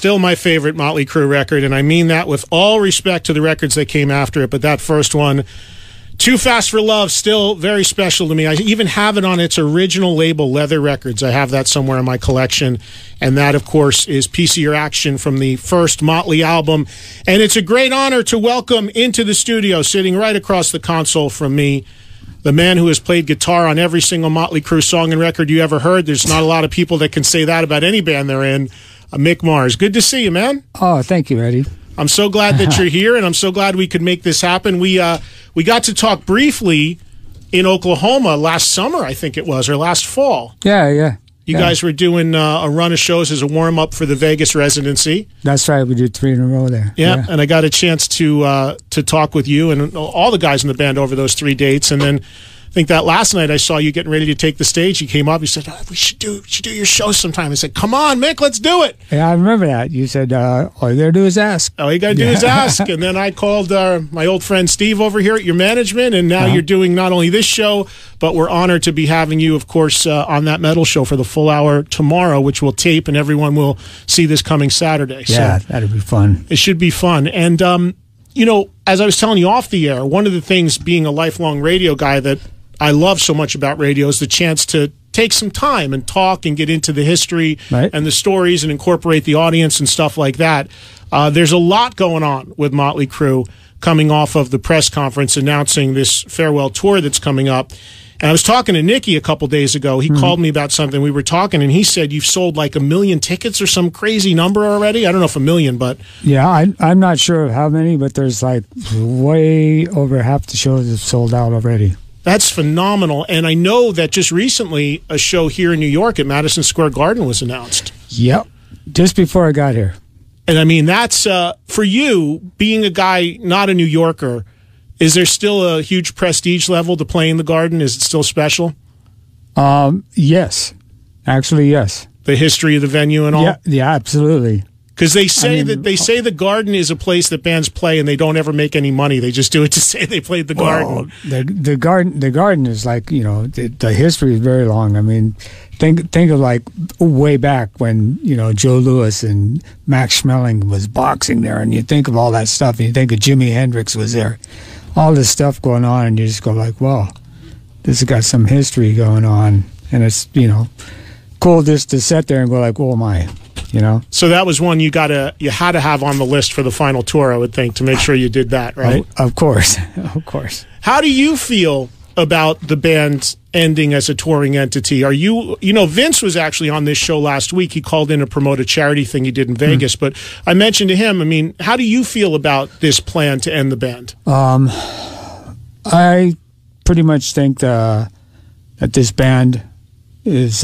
still my favorite Motley Crue record, and I mean that with all respect to the records that came after it, but that first one, Too Fast for Love, still very special to me. I even have it on its original label, Leather Records. I have that somewhere in my collection, and that, of course, is Piece of Your Action from the first Motley album. And it's a great honor to welcome into the studio, sitting right across the console from me, the man who has played guitar on every single Motley Crue song and record you ever heard. There's not a lot of people that can say that about any band they're in. Mick Mars. Good to see you, man. Oh, thank you, Eddie. I'm so glad that you're here, and I'm so glad we could make this happen. We got to talk briefly in Oklahoma last summer, I think it was, or last fall. Yeah. You guys were doing a run of shows as a warm-up for the Vegas residency. That's right. We did 3 in a row there. Yeah, and I got a chance to talk with you and all the guys in the band over those 3 dates. And then I think that last night I saw you getting ready to take the stage. You came up, you said, oh, we should do your show sometime. I said, come on, Mick, let's do it. Yeah, I remember that. You said, all you got to do is ask. All you got to do is ask. And then I called my old friend Steve over here at your management, and now you're doing not only this show, but we're honored to be having you, of course, on that metal show for the full hour tomorrow, which we'll tape, and everyone will see this coming Saturday. Yeah, so that'll be fun. It should be fun. And, you know, as I was telling you off the air, one of the things, being a lifelong radio guy, that I love so much about radio is the chance to take some time and talk and get into the history and the stories and incorporate the audience and stuff like that. There's a lot going on with Motley Crue coming off of the press conference announcing this farewell tour that's coming up. And I was talking to Nicky a couple days ago. He called me about something. We were talking, and he said you've sold like 1 million tickets or some crazy number already. I don't know if 1 million, but... Yeah, I'm not sure how many, but there's like way over half the shows have sold out already. That's phenomenal. And I know that just recently a show here in New York at Madison Square Garden was announced. Yep, just before I got here. And I mean, that's, for you, being a guy, not a New Yorker, is there still a huge prestige level to play in the Garden? Is it still special? Yes. Actually, yes. The history of the venue and all? Yeah, absolutely. Because they say say the Garden is a place that bands play and they don't ever make any money. They just do it to say they played the Garden. The Garden is like, you know, the history is very long. I mean, think of like way back when, you know, Joe Louis and Max Schmeling was boxing there, and you think of all that stuff, and you think of Jimi Hendrix was there, all this stuff going on, and you just go like, wow, this has got some history going on, and it's, you know, cool just to sit there and go like, oh my. You know, so that was one you had to have on the list for the final tour, I would think, to make sure you did that, right? Of course, of course. How do you feel about the band ending as a touring entity? Are you know, Vince was actually on this show last week. He called in to promote a charity thing he did in Vegas, but I mentioned to him, I mean, how do you feel about this plan to end the band? I pretty much think that this band is,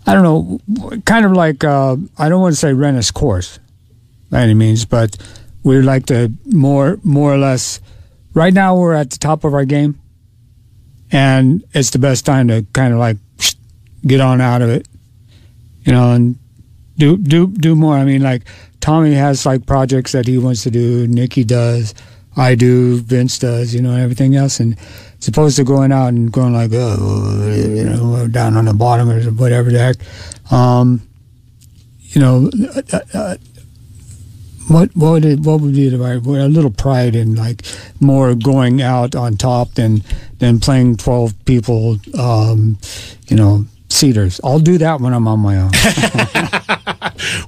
I don't know, kind of like, I don't want to say run its course by any means, but we'd like to more or less, right now we're at the top of our game, and it's the best time to kind of like get on out of it, you know, and do more. I mean, like Tommy has like projects that he wants to do, Nicky does, I do, Vince does, you know, and everything else, and as opposed to going out and going like, oh, you know, down on the bottom or whatever the heck, you know, what would be the right word? A little pride in like more going out on top than playing 12 people, you know, seaters. I'll do that when I'm on my own.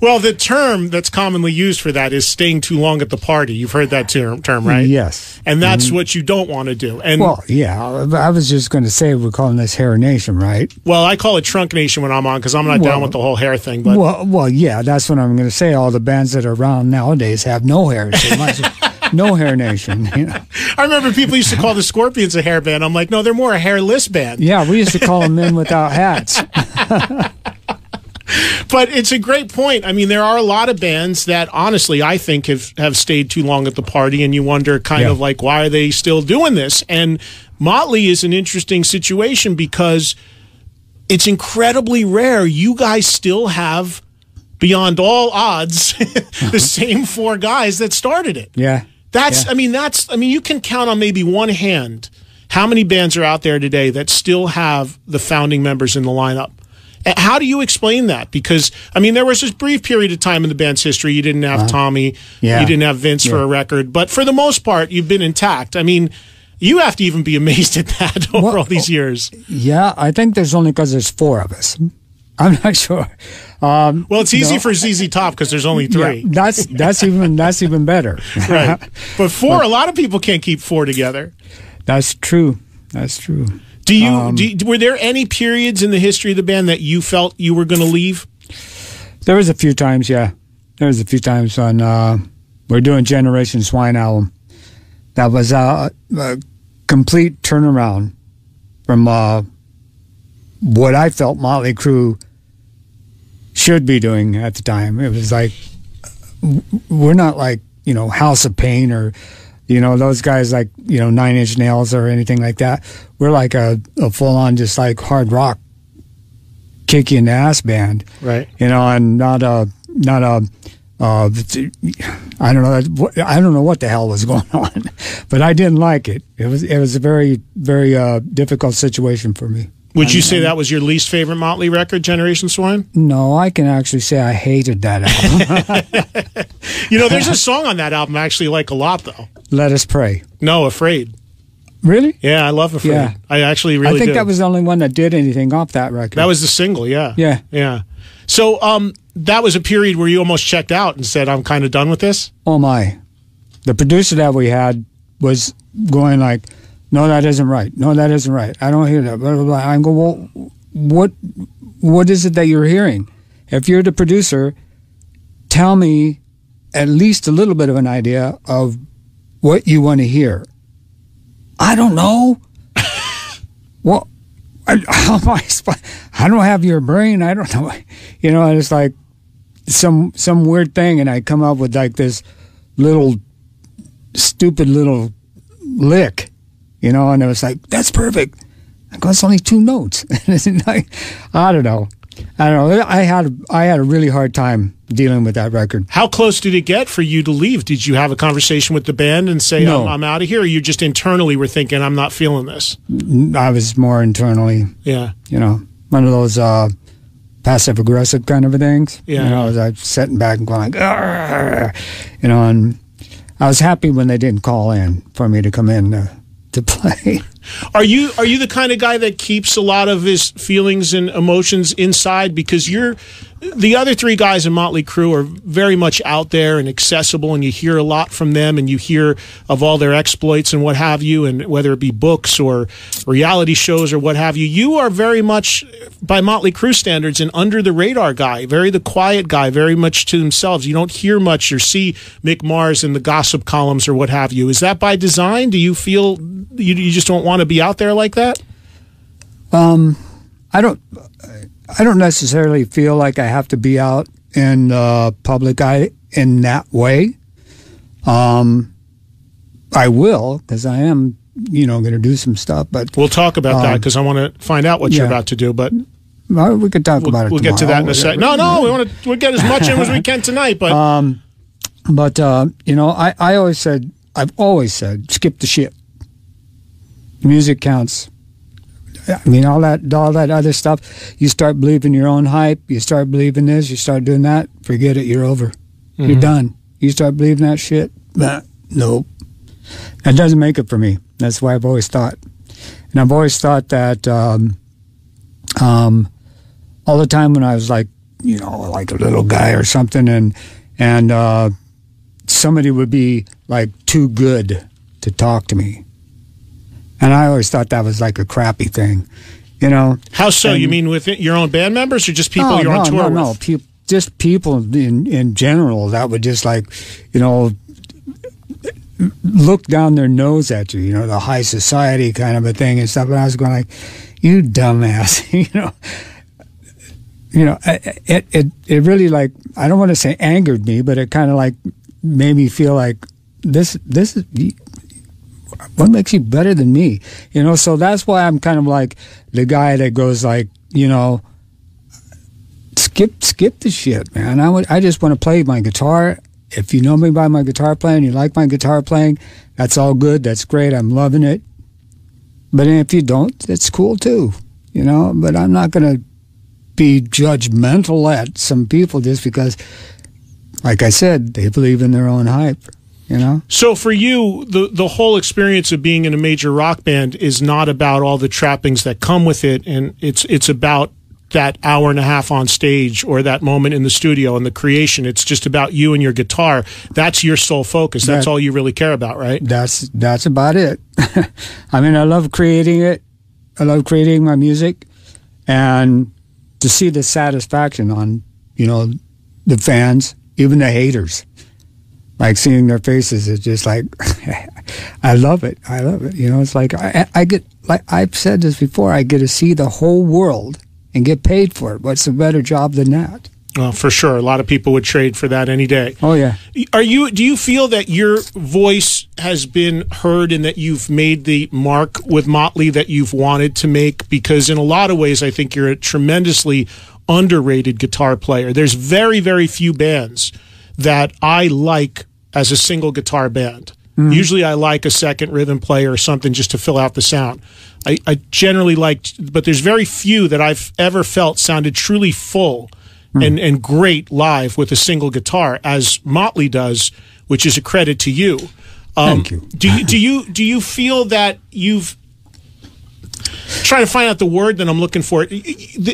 Well, the term that's commonly used for that is staying too long at the party. You've heard that term, right? Yes. And that's what you don't want to do. And well, yeah, I was just going to say we're calling this Hair Nation, right? Well, I call it Trunk Nation when I'm on because I'm not down with the whole hair thing. But well, yeah, that's what I'm going to say. All the bands that are around nowadays have no hair. So no Hair Nation. You know? I remember people used to call the Scorpions a hair band. I'm like, no, they're more a hairless band. Yeah, we used to call them men without hats. But it's a great point. I mean, there are a lot of bands that, honestly, I think have stayed too long at the party, and you wonder kind of like, why are they still doing this? And Motley is an interesting situation because it's incredibly rare. You guys still have, beyond all odds, the same 4 guys that started it. Yeah. I mean, you can count on maybe one hand how many bands are out there today that still have the founding members in the lineup. How do you explain that? Because, I mean, there was this brief period of time in the band's history you didn't have Tommy, you didn't have Vince for a record, but for the most part, you've been intact. I mean, you have to even be amazed at that over all these years. Yeah, I think there's only because there's 4 of us. I'm not sure. Well, it's easy for ZZ Top because there's only 3. Yeah, that's even better. Right. But 4, a lot of people can't keep 4 together. That's true. That's true. Were there any periods in the history of the band that you felt you were going to leave? There was a few times, yeah. There was a few times on we're doing Generation Swine album. That was a complete turnaround from what I felt Motley Crue should be doing at the time. It was like, we're not like, House of Pain or, those guys like, 9 Inch Nails or anything like that. We're like a full-on just like hard rock kick you in the ass band. Right. And not a I don't know what the hell was going on, but I didn't like it. It was a very, very difficult situation for me. Would you say that was your least favorite Motley record, Generation Swine? No, I can actually say I hated that album. There's a song on that album I actually like a lot, though. Let Us Pray. No, Afraid. Really? Yeah, I love Afraid. Yeah. I actually really I think do. that was the only one that did anything off that record. That was the single, yeah. Yeah. Yeah. So that was a period where you almost checked out and said, I'm kind of done with this? Oh, my. The producer that we had was going like, no, that isn't right. No, that isn't right. I don't hear that. Blah, blah, blah. I go, well, what is it that you're hearing? If you're the producer, tell me at least a little bit of an idea of what you want to hear. I don't know. Well, how am I don't have your brain. I don't know. It's like some weird thing, and I come up with like this little stupid little lick. And it was like, that's perfect. I go, it's only 2 notes. I don't know. I had a really hard time dealing with that record. How close did it get for you to leave? Did you have a conversation with the band and say, no. I'm out of here? Or you just internally were thinking, I'm not feeling this? I was more internally. Yeah. One of those passive-aggressive kind of things. Yeah. I was sitting back and going like, and I was happy when they didn't call in for me to come in to play. Are you the kind of guy that keeps a lot of his feelings and emotions inside? Because the other 3 guys in Motley Crue are very much out there and accessible, and you hear a lot from them, and you hear of all their exploits and what have you, and whether it be books or reality shows or what have you. You are very much, by Motley Crue standards, an under-the-radar guy, the quiet guy, very much to themselves. You don't hear much or see Mick Mars in the gossip columns or what have you. Is that by design? Do you feel you just don't want to be out there like that? I don't necessarily feel like I have to be out in the public eye in that way. I will, because I am, going to do some stuff. But we'll talk about that because I want to find out what you're about to do. But we could talk about it. We'll get to that in a second. No, we'll get as much in as we can tonight. But I've always said, skip the shit. Music counts. I mean, all that other stuff. You start believing your own hype. You start believing this. You start doing that. Forget it. You're over. Mm-hmm. You're done. You start believing that shit. Nope. That doesn't make it for me. That's why I've always thought. And I've always thought that all the time when I was like, like a little guy or something, and somebody would be like too good to talk to me. And I always thought that was like a crappy thing, How so? You mean with your own band members or just people you're on tour with? No, just people in general that would just like, look down their nose at you, the high society kind of a thing and stuff. And I was going like, you dumbass, it really like, I don't want to say angered me, but it kind of like made me feel like this is, what makes you better than me? So that's why I'm kind of like the guy that goes like, skip the shit, man. I just want to play my guitar. If you know me by my guitar playing, you like my guitar playing, that's all good. That's great. I'm loving it. But if you don't, it's cool too, But I'm not going to be judgmental at some people just because, like I said, they believe in their own hype. You know? So for you, the whole experience of being in a major rock band is not about all the trappings that come with it, and it's about that hour and a half on stage or that moment in the studio and the creation. It's just about you and your guitar. That's your sole focus. That's all you really care about, right? That's about it. I mean, I love creating it. I love creating my music, and to see the satisfaction on, you know, the fans, even the haters. Like seeing their faces is just like, I love it. I love it. You know, it's like I get, like I've said this before, I get to see the whole world and get paid for it. What's a better job than that? Well, for sure. A lot of people would trade for that any day. Oh, yeah. Do you feel that your voice has been heard and that you've made the mark with Motley that you've wanted to make? Because in a lot of ways, I think you're a tremendously underrated guitar player. There's very, very few bands that I like as a single guitar band. Mm-hmm. Usually I like a second rhythm player or something just to fill out the sound. I generally like, but there's very few that I've ever felt sounded truly full and great live with a single guitar, as Motley does, which is a credit to you. Thank you. Do you feel that you've trying to find out the word that I'm looking for,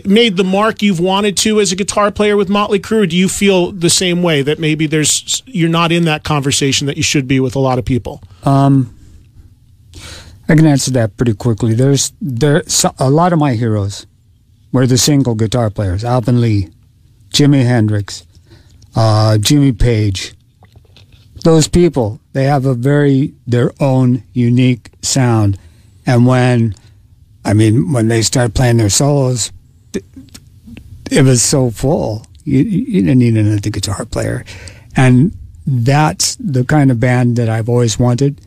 made the mark you've wanted to as a guitar player with Motley Crue? Or do you feel the same way, that maybe you're not in that conversation that you should be with a lot of people? I can answer that pretty quickly. There's a lot of my heroes were the single guitar players. Alvin Lee, Jimi Hendrix, Jimmy Page. Those people, they have their own unique sound. And when they start playing their solos, it was so full. You didn't need another guitar player. And that's the kind of band that I've always wanted.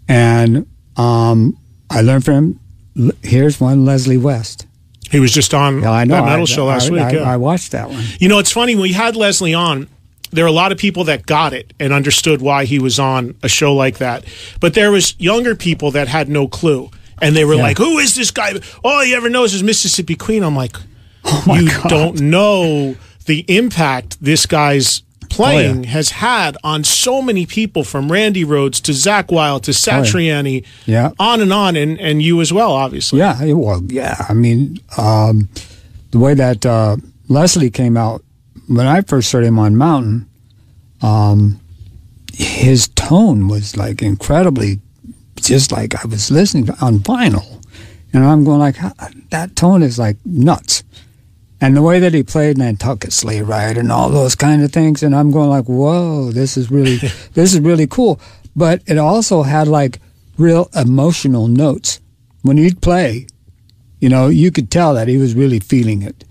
And I learned from him. Here's one, Leslie West. He was just on that metal show last week. I watched that one. You know, it's funny, when we had Leslie on, there are a lot of people that got it and understood why he was on a show like that. But there was younger people that had no clue. And they were like, who is this guy? All he ever knows is Mississippi Queen. I'm like, you don't know the impact this guy's playing has had on so many people, from Randy Rhoads to Zakk Wylde to Satriani, on, and you as well, obviously. Yeah, well, yeah. I mean, the way that Leslie came out, when I first heard him on Mountain, his tone was like incredibly, just like I was listening on vinyl. And I'm going like, that tone is like nuts. And the way that he played Nantucket Sleigh Ride and all those kind of things, and I'm going like, whoa, this is really cool. But it also had like real emotional notes. When he'd play, you know, you could tell that he was really feeling it.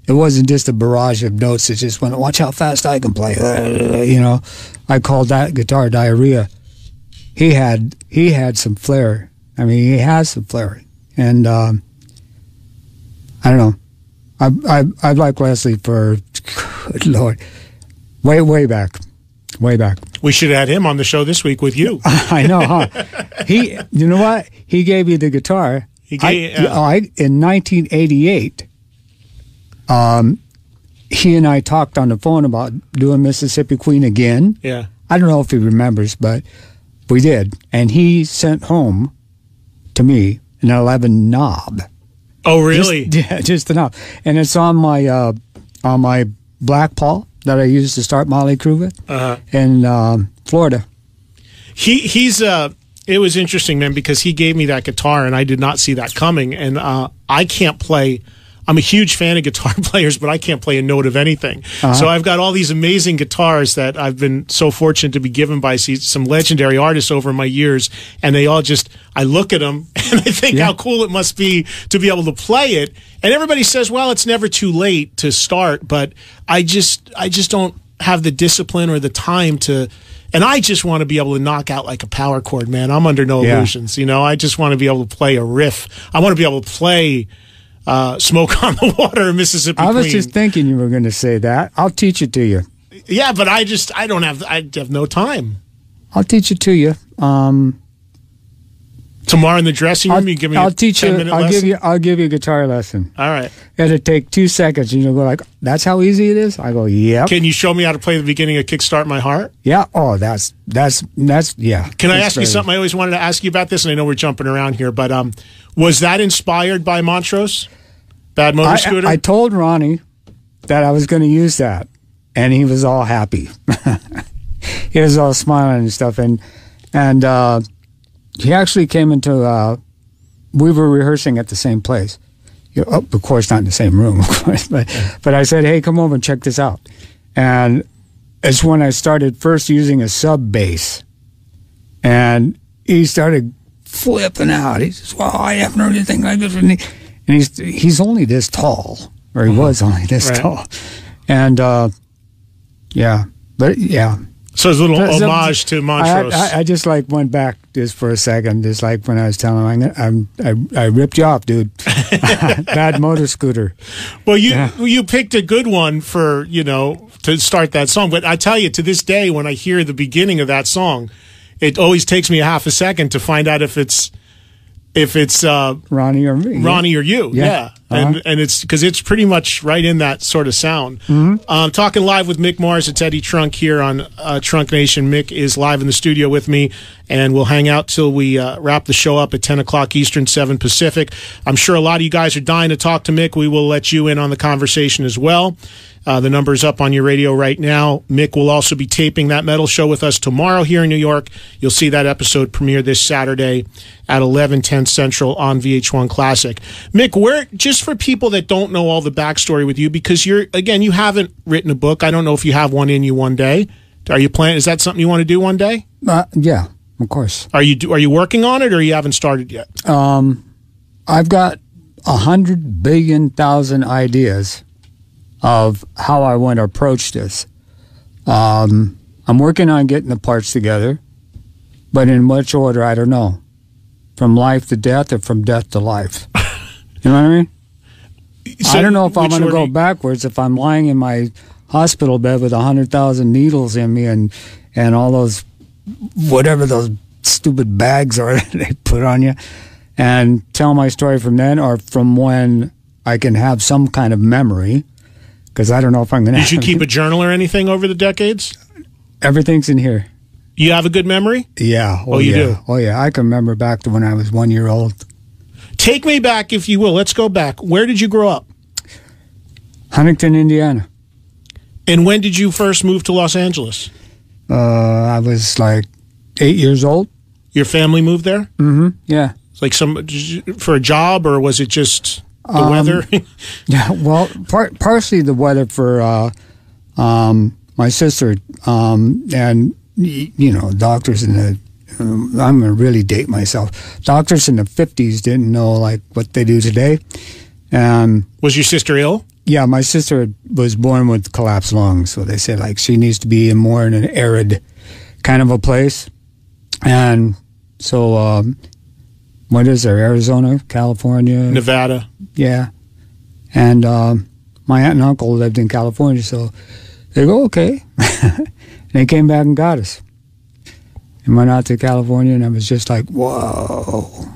It wasn't just a barrage of notes that just went, watch how fast I can play. You know, I called that guitar diarrhea. He had some flair. I mean, he has some flair. And I don't know. I've liked Leslie for, good Lord, way back. We should have had him on the show this week with you. I know, huh? You know what? He gave me the guitar. In 1988, he and I talked on the phone about doing Mississippi Queen again. Yeah. I don't know if he remembers, but we did. And he sent home to me an 11 knob. Oh, really? Just the knob. And it's on my Black Paul that I used to start Motley Crue with in Florida. It was interesting, man, because he gave me that guitar and I did not see that coming. And I can't play. I'm a huge fan of guitar players, but I can't play a note of anything. So I've got all these amazing guitars that I've been so fortunate to be given by some legendary artists over my years, and they all I look at them and I think how cool it must be to be able to play it. And everybody says, well, it's never too late to start, but I just don't have the discipline or the time to. And I just want to be able to knock out like a power chord, man. I'm under no illusions, you know. I just want to be able to play a riff. I want to be able to play Smoke on the Water, Mississippi Queen. I was just thinking you were going to say that. I'll teach it to you. Yeah, but I have no time. I'll teach it to you. Tomorrow in the dressing room, you give me I'll teach you. 10-minute lesson? I'll give you a guitar lesson. All right. It'll take 2 seconds, and you'll go like, "That's how easy it is." I go, "Yep." Can you show me how to play the beginning of "Kickstart My Heart"? Yeah. Oh, that's yeah. Can I ask you something? I always wanted to ask you about this, and I know we're jumping around here, but was that inspired by Montrose? Bad Motor Scooter? I told Ronnie that I was going to use that, and he was all happy. He was all smiling and stuff, and he actually came into. We were rehearsing at the same place. Of course, not in the same room, of course, but I said, "Hey, come over and check this out." And it's when I started first using a sub bass, and he started flipping out. He says, "Well, I haven't heard anything like this." And he's only this tall, or he was only this tall, and yeah. So it's a little homage to Montrose. I just like went back just for a second, just like when I was telling him, I ripped you off, dude. Bad Motor Scooter. Well, you picked a good one for, to start that song. But I tell you, to this day, when I hear the beginning of that song, it always takes me a half a second to find out if it's Ronnie or me. Ronnie or you. Yeah. And it's because it's pretty much right in that sort of sound. Talking live with Mick Mars. It's Eddie Trunk here on Trunk Nation. Mick is live in the studio with me, and we'll hang out till we wrap the show up at 10 o'clock Eastern, 7 Pacific. I'm sure a lot of you guys are dying to talk to Mick. We will let you in on the conversation as well. The number's up on your radio right now. Mick will also be taping that metal show with us tomorrow here in New York. You'll see that episode premiere this Saturday at 11:10 Central on VH1 Classic. Mick, just for people that don't know all the backstory with you, because you haven't written a book. I don't know if you have one in you one day. Are you planning? Is that something you want to do one day? Yeah, of course. Are you working on it, or you haven't started yet? I've got 100 billion thousand ideas of how I want to approach this. I'm working on getting the parts together, but in which order, I don't know. From life to death or from death to life. You know what I mean? So I don't know if I'm going to go backwards if I'm lying in my hospital bed with 100,000 needles in me and all those, whatever those stupid bags are that they put on you, and tell my story from then or from when I can have some kind of memory. Because I don't know if I'm going to. Did you keep a journal or anything over the decades? Everything's in here. You have a good memory? Yeah. You do? Oh, yeah. I can remember back to when I was 1 year old. Take me back, if you will. Let's go back. Where did you grow up? Huntington, Indiana. And when did you first move to Los Angeles? I was like 8 years old. Your family moved there? Mm-hmm. Yeah. It's like for a job, or was it just the weather? Yeah, well, partially the weather for my sister, and doctors in the. I'm gonna really date myself. Doctors in the 50s didn't know like what they do today. Was your sister ill? Yeah, my sister was born with collapsed lungs, so they said like she needs to be more in an arid kind of a place, and so. What is there? Arizona, California, Nevada. Yeah, and my aunt and uncle lived in California, so they go okay. And they came back and got us, and went out to California, and I was just like, whoa.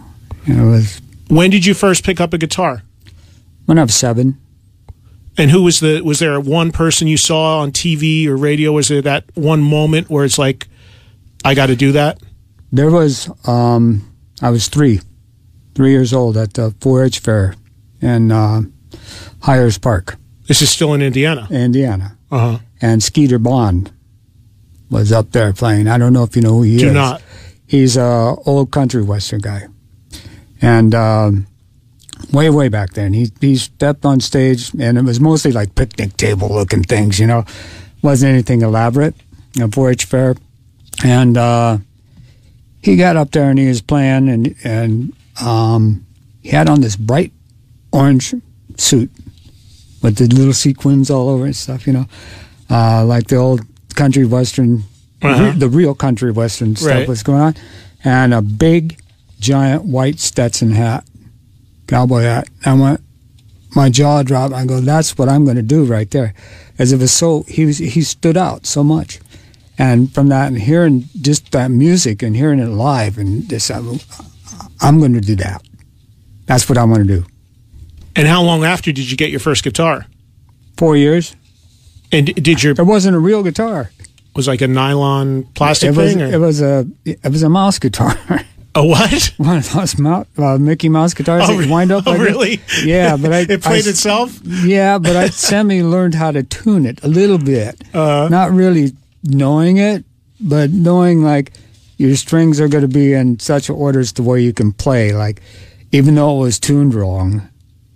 It was. When did you first pick up a guitar? When I was 7. And who was there one person you saw on TV or radio? Was there that one moment where it's like, I got to do that? There was. I was 3 years old at the 4-H fair in Hyers Park. This is still in Indiana? Indiana. Uh-huh. And Skeeter Bond was up there playing. I don't know if you know who he is. Do not. He's a old country western guy. And way back then, he stepped on stage, and it was mostly like picnic table looking things, Wasn't anything elaborate, 4-H fair. And he got up there and he was playing, and he had on this bright orange suit with the little sequins all over and stuff, like the old country western, the real country western stuff was going on, and a big, giant white Stetson hat, cowboy hat. My jaw dropped. I go, that's what I'm going to do right there, as it was so. He stood out so much. And from that, and hearing just that music and hearing it live, and this, I'm going to do that. That's what I want to do. And how long after did you get your first guitar? 4 years. And did your... It wasn't a real guitar. Was like a nylon plastic thing? It was a mouse guitar. A what? One of those Mickey Mouse guitars that wind up like really? That. Yeah, but it played itself? Yeah, but I semi-learned how to tune it a little bit. Not really knowing it, but knowing like your strings are going to be in such orders to where you can play. Like, even though it was tuned wrong,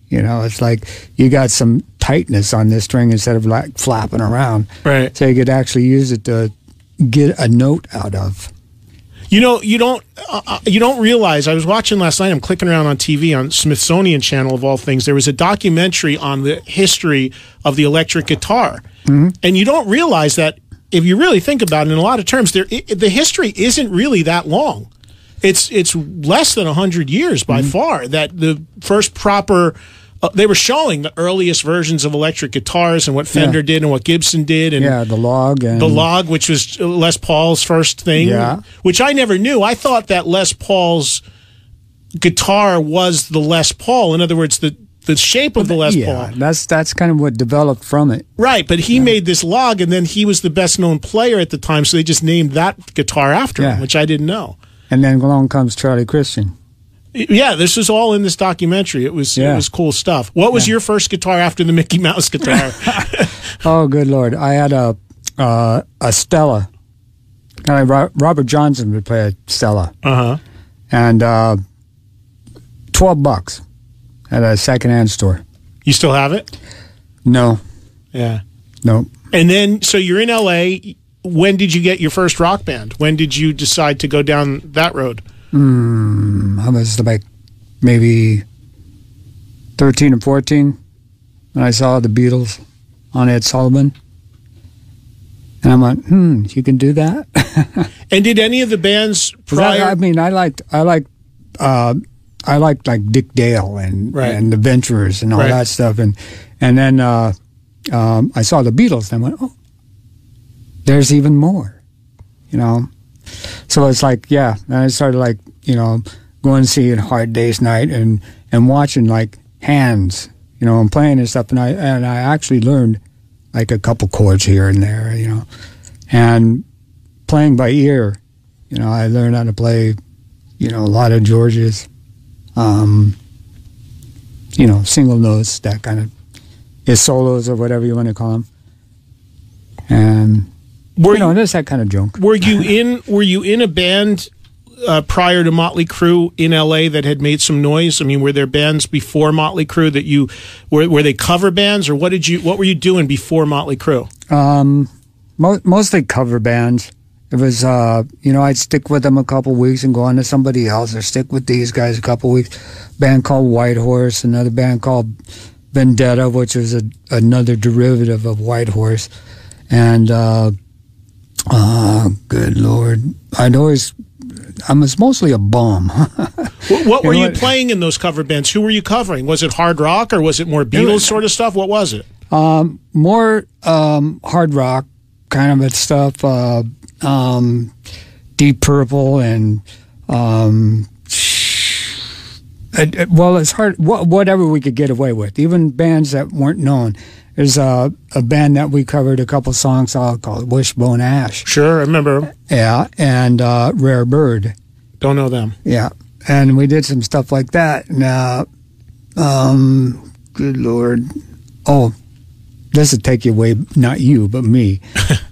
you know, it's like you got some tightness on this string instead of like flapping around. Right. So you could actually use it to get a note out of. You know, you don't realize. I was watching last night. I'm clicking around on TV on Smithsonian Channel of all things. There was a documentary on the history of the electric guitar, and you don't realize that if you really think about it in a lot of terms, the history isn't really that long. It's less than 100 years by far that the first proper. They were showing the earliest versions of electric guitars and what Fender did and what Gibson did. And the log. The log, which was Les Paul's first thing, which I never knew. I thought that Les Paul's guitar was the Les Paul. In other words, the shape of the Les Paul. That's kind of what developed from it. Right, but he made this log, and then he was the best-known player at the time, so they just named that guitar after him, which I didn't know. And then along comes Charlie Christian. Yeah, this is all in this documentary. It was cool stuff. What was your first guitar after the Mickey Mouse guitar? Oh, good Lord. I had a Stella. Robert Johnson would play a Stella. And $12 at a secondhand store. You still have it? No. Yeah. No. And then, so you're in L.A. When did you get your first rock band? When did you decide to go down that road? I was like maybe 13 or 14 when I saw the Beatles on Ed Sullivan. And I went, you can do that? And did any of the bands prior? I mean, I liked like Dick Dale and the Venturers and all that stuff. And then I saw the Beatles and I went, oh, there's even more, you know? So it's like, and I started like, you know, going to see a Hard Day's Night and watching like hands, you know, and playing and stuff. And I actually learned like a couple chords here and there, you know, and playing by ear, you know, I learned how to play, you know, a lot of Georges, you know, single notes, that kind of solos or whatever you want to call them. And there's that kind of junk. Were you in a band prior to Motley Crue in L.A. that had made some noise? I mean, were there bands before Motley Crue that you were they cover bands, or what were you doing before Motley Crue? Mostly cover bands. It was you know, I'd stick with them a couple weeks and go on to somebody else, or stick with these guys a couple weeks. Band called White Horse, another band called Vendetta, which was another derivative of White Horse, and good Lord, I was mostly a bum. What were you playing in those cover bands? Who were you covering? Was it hard rock, or was it more Beatles sort of stuff? What was it? More hard rock kind of stuff. Deep Purple and well, it's hard. Whatever we could get away with, even bands that weren't known. There's a band that we covered a couple songs called Wishbone Ash. Sure, I remember. Yeah, and Rare Bird. Don't know them. Yeah, and we did some stuff like that. Now, good Lord. Oh, this would take you away, not you, but me.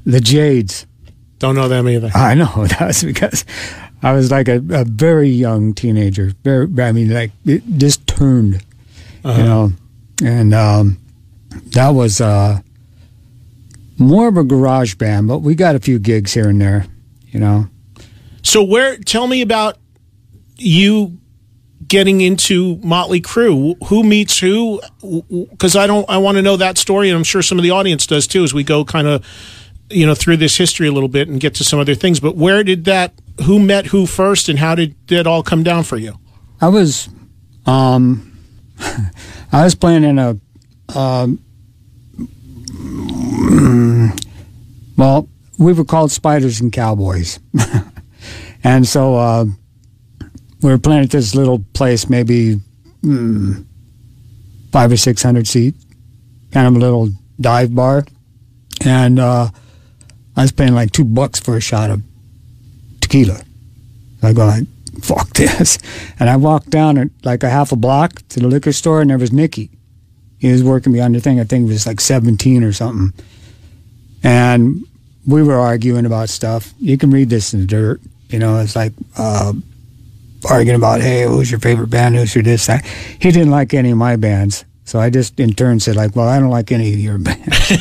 The Jades. Don't know them either. I know. That's because I was like a very young teenager. I mean, like, it just turned, you know, and that was more of a garage band, but we got a few gigs here and there, you know. So tell me about you getting into Motley Crue. Who meets who? Because I want to know that story, and I'm sure some of the audience does too, as we go kind of, you know, through this history a little bit and get to some other things. But who met who first, and how did it all come down for you? I was playing in a well, we were called Spiders and Cowboys. And so we were playing at this little place, maybe 500 or 600 seat, kind of a little dive bar. And I was paying like $2 for a shot of tequila. So I go like, fuck this. And I walked down like a half a block to the liquor store, and there was Nicky. He was working behind the thing. I think he was like 17 or something. And we were arguing about stuff. You can read this in the dirt. You know, it's like arguing about, hey, who's your favorite band? Who's your this, that? He didn't like any of my bands. So I just in turn said, like, well, I don't like any of your bands.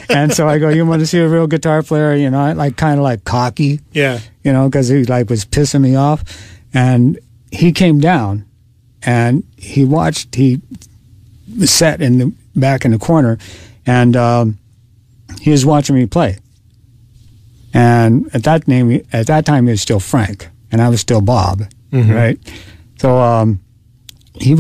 And so I go, you want to see a real guitar player? You know, I like kind of like cocky. Yeah. You know, because he like was pissing me off. And he came down and he was sat in the back in the corner, and he was watching me play. And at that time he was still Frank, and I was still Bob, right? So he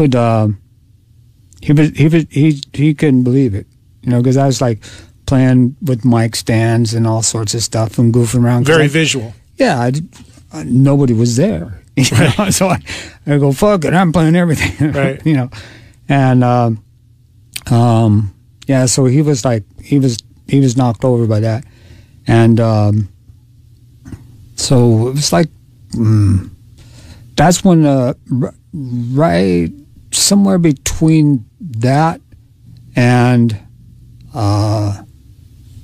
couldn't believe it, you know, because I was like playing with mic stands and all sorts of stuff and goofing around. Very visual. Yeah, nobody was there, you know? So I go, fuck it, I'm playing everything, right? You know, and yeah, so he was like he was knocked over by that, and so it was like that's when right somewhere between that and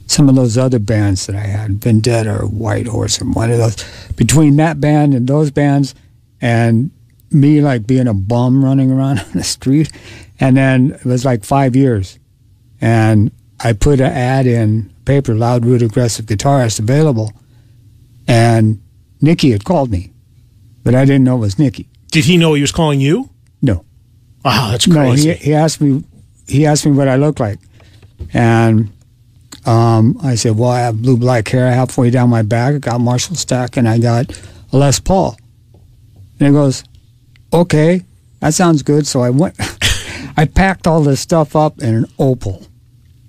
some of those other bands that I had, Vendetta or White Horse or one of those, between that band and those bands and me like being a bum running around on the street. And then it was like 5 years, and I put an ad in paper, Loud, Rude, Aggressive Guitarist available, and Nicky had called me, but I didn't know it was Nicky. Did he know he was calling you? No. Wow, that's crazy. No, he asked me what I looked like, and I said, well, I have blue black hair halfway down my back, I got Marshall Stack, and I got a Les Paul. And he goes, okay, that sounds good. So I went, I packed all this stuff up in an Opal,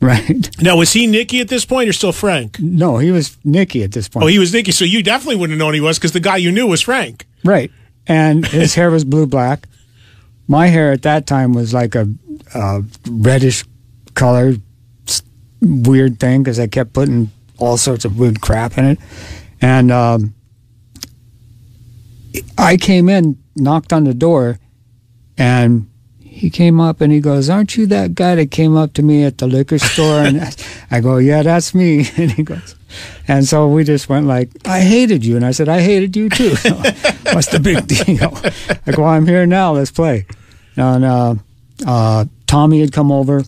right? Now, was he Nicky at this point or still Frank? No, he was Nicky at this point. Oh, he was Nicky, so you definitely wouldn't have known he was, because the guy you knew was Frank. Right, and his hair was blue black. My hair at that time was like a reddish color, weird thing, because I kept putting all sorts of weird crap in it. And I came in, knocked on the door, and he came up and he goes, aren't you that guy that came up to me at the liquor store? And I go, yeah, that's me. And he goes, and so we just went like, I hated you. And I said, I hated you too. What's the big deal? I go, I'm here now, let's play. And Tommy had come over.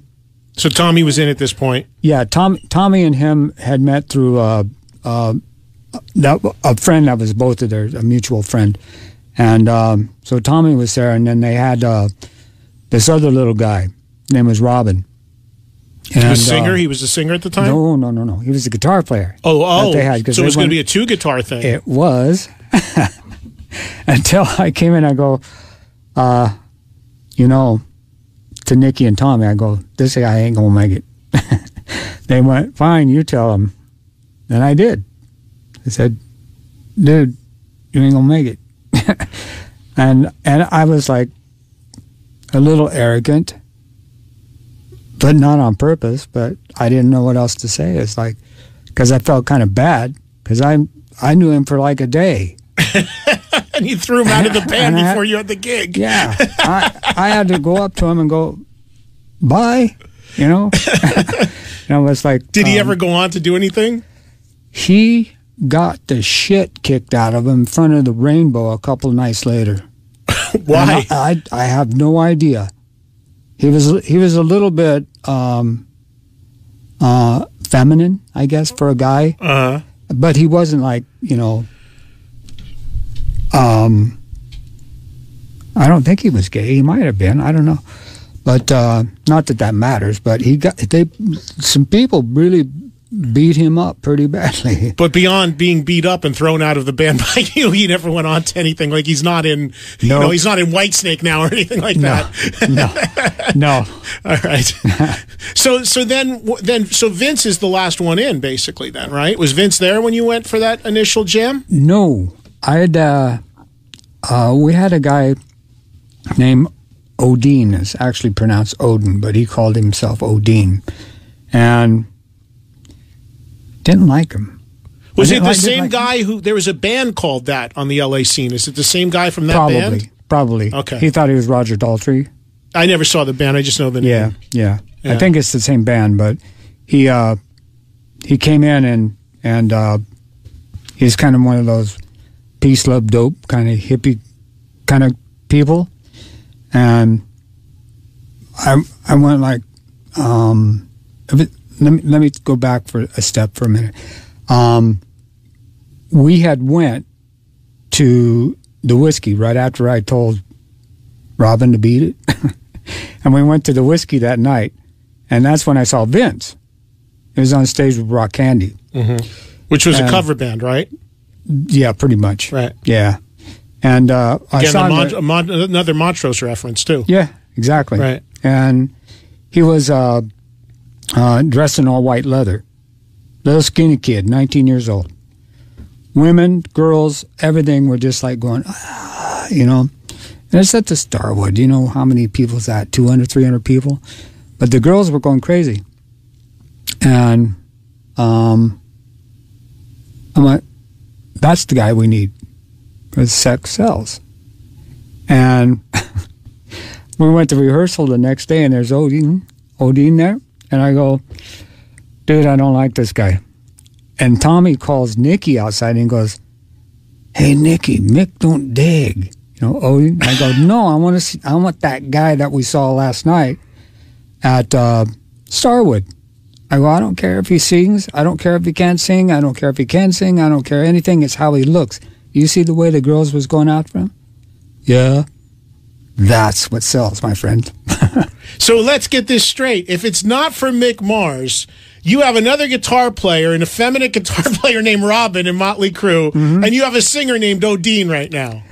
So Tommy was in at this point? Yeah, Tommy and him had met through a friend that was both of theirs, a mutual friend. And so Tommy was there, and then they had this other little guy. His name was Robin. And, the singer? He was a singer at the time? No. He was a guitar player. Oh. They had, so it was going to be a two-guitar thing. It was. Until I came in, I go, you know, to Nicky and Tommy, I go, this guy ain't going to make it. They went, fine, you tell him. And I did. I said, dude, you ain't going to make it. and I was like a little arrogant, but not on purpose, but I didn't know what else to say. It's like, because I felt kind of bad, because I knew him for like a day. And you threw him out of the band before you had the gig. Yeah. I had to go up to him and go, bye, you know? And I was like... Did he ever go on to do anything? He got the shit kicked out of him in front of the Rainbow a couple of nights later. Why? I have no idea. He was a little bit feminine, I guess, for a guy. Uh-huh. But he wasn't like, you know... I don't think he was gay. He might have been. I don't know. But not that matters. But some people really beat him up pretty badly. But beyond being beat up and thrown out of the band by you, he never went on to anything. Like he's not in, you know, he's not in Whitesnake now or anything like that. No. All right. So Vince is the last one in, basically. Then, right? Was Vince there when you went for that initial jam? No, we had a guy named Odin. It's actually pronounced Odin, but he called himself Odin, and didn't like him. Was it the same guy who, there was a band called that on the LA scene? Is it the same guy from that band? Probably. Okay. He thought he was Roger Daltrey. I never saw the band. I just know the name. Yeah. I think it's the same band, but he came in and he's kind of one of those peace, love, dope kind of hippie kind of people. And I went like, let me go back for a step for a minute. We had went to the Whiskey right after I told Robin to beat it. And we went to the Whiskey that night. And that's when I saw Vince. He was on stage with Rock Candy. Mm-hmm. Which was a cover band, right? Yeah, pretty much. Right. Yeah. And I saw another Montrose reference, too. Yeah, exactly. Right. And he was dressed in all white leather. Little skinny kid, 19 years old. Women, girls, everything were just like going, you know. And it's at the Starwood. You know how many people's that? 200, 300 people? But the girls were going crazy. And I'm like, that's the guy we need. Because sex sells. And we went to rehearsal the next day, and there's Odin there. And I go, dude, I don't like this guy. And Tommy calls Nikki outside and goes, hey, Nikki, Mick don't dig. You know, Odin. I go, no, I want that guy that we saw last night at Starwood. I go, I don't care if he sings. I don't care if he can't sing. I don't care if he can sing. I don't care anything. It's how he looks. You see the way the girls was going after him? Yeah. That's what sells, my friend. So let's get this straight. If it's not for Mick Mars, you have another guitar player, an effeminate guitar player named Robin in Motley Crue, and you have a singer named Odin right now.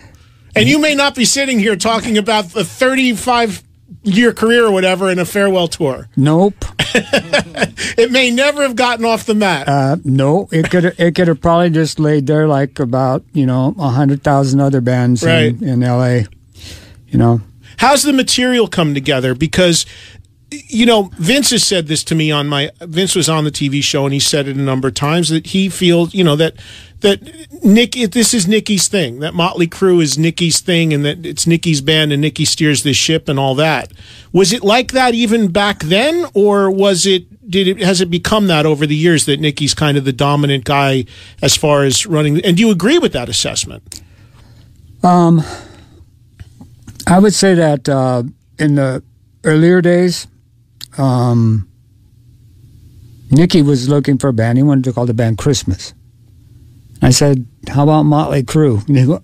And you may not be sitting here talking about the 35-year career or whatever in a farewell tour. Nope. It may never have gotten off the mat. No, it could have probably just laid there like about 100,000 other bands in L.A. You know. How's the material come together? Because, Vince has said this to me Vince was on the TV show, and he said it a number of times that he feels, that Nick, this is Nicky's thing, that Motley Crue is Nicky's thing, and that it's Nicky's band and Nicky steers this ship and all that. Was it like that even back then, or has it become that over the years that Nicky's kind of the dominant guy as far as running? And do you agree with that assessment? I would say that in the earlier days, Nicky was looking for a band. He wanted to call the band Christmas. I said, how about Motley Crue? And he go,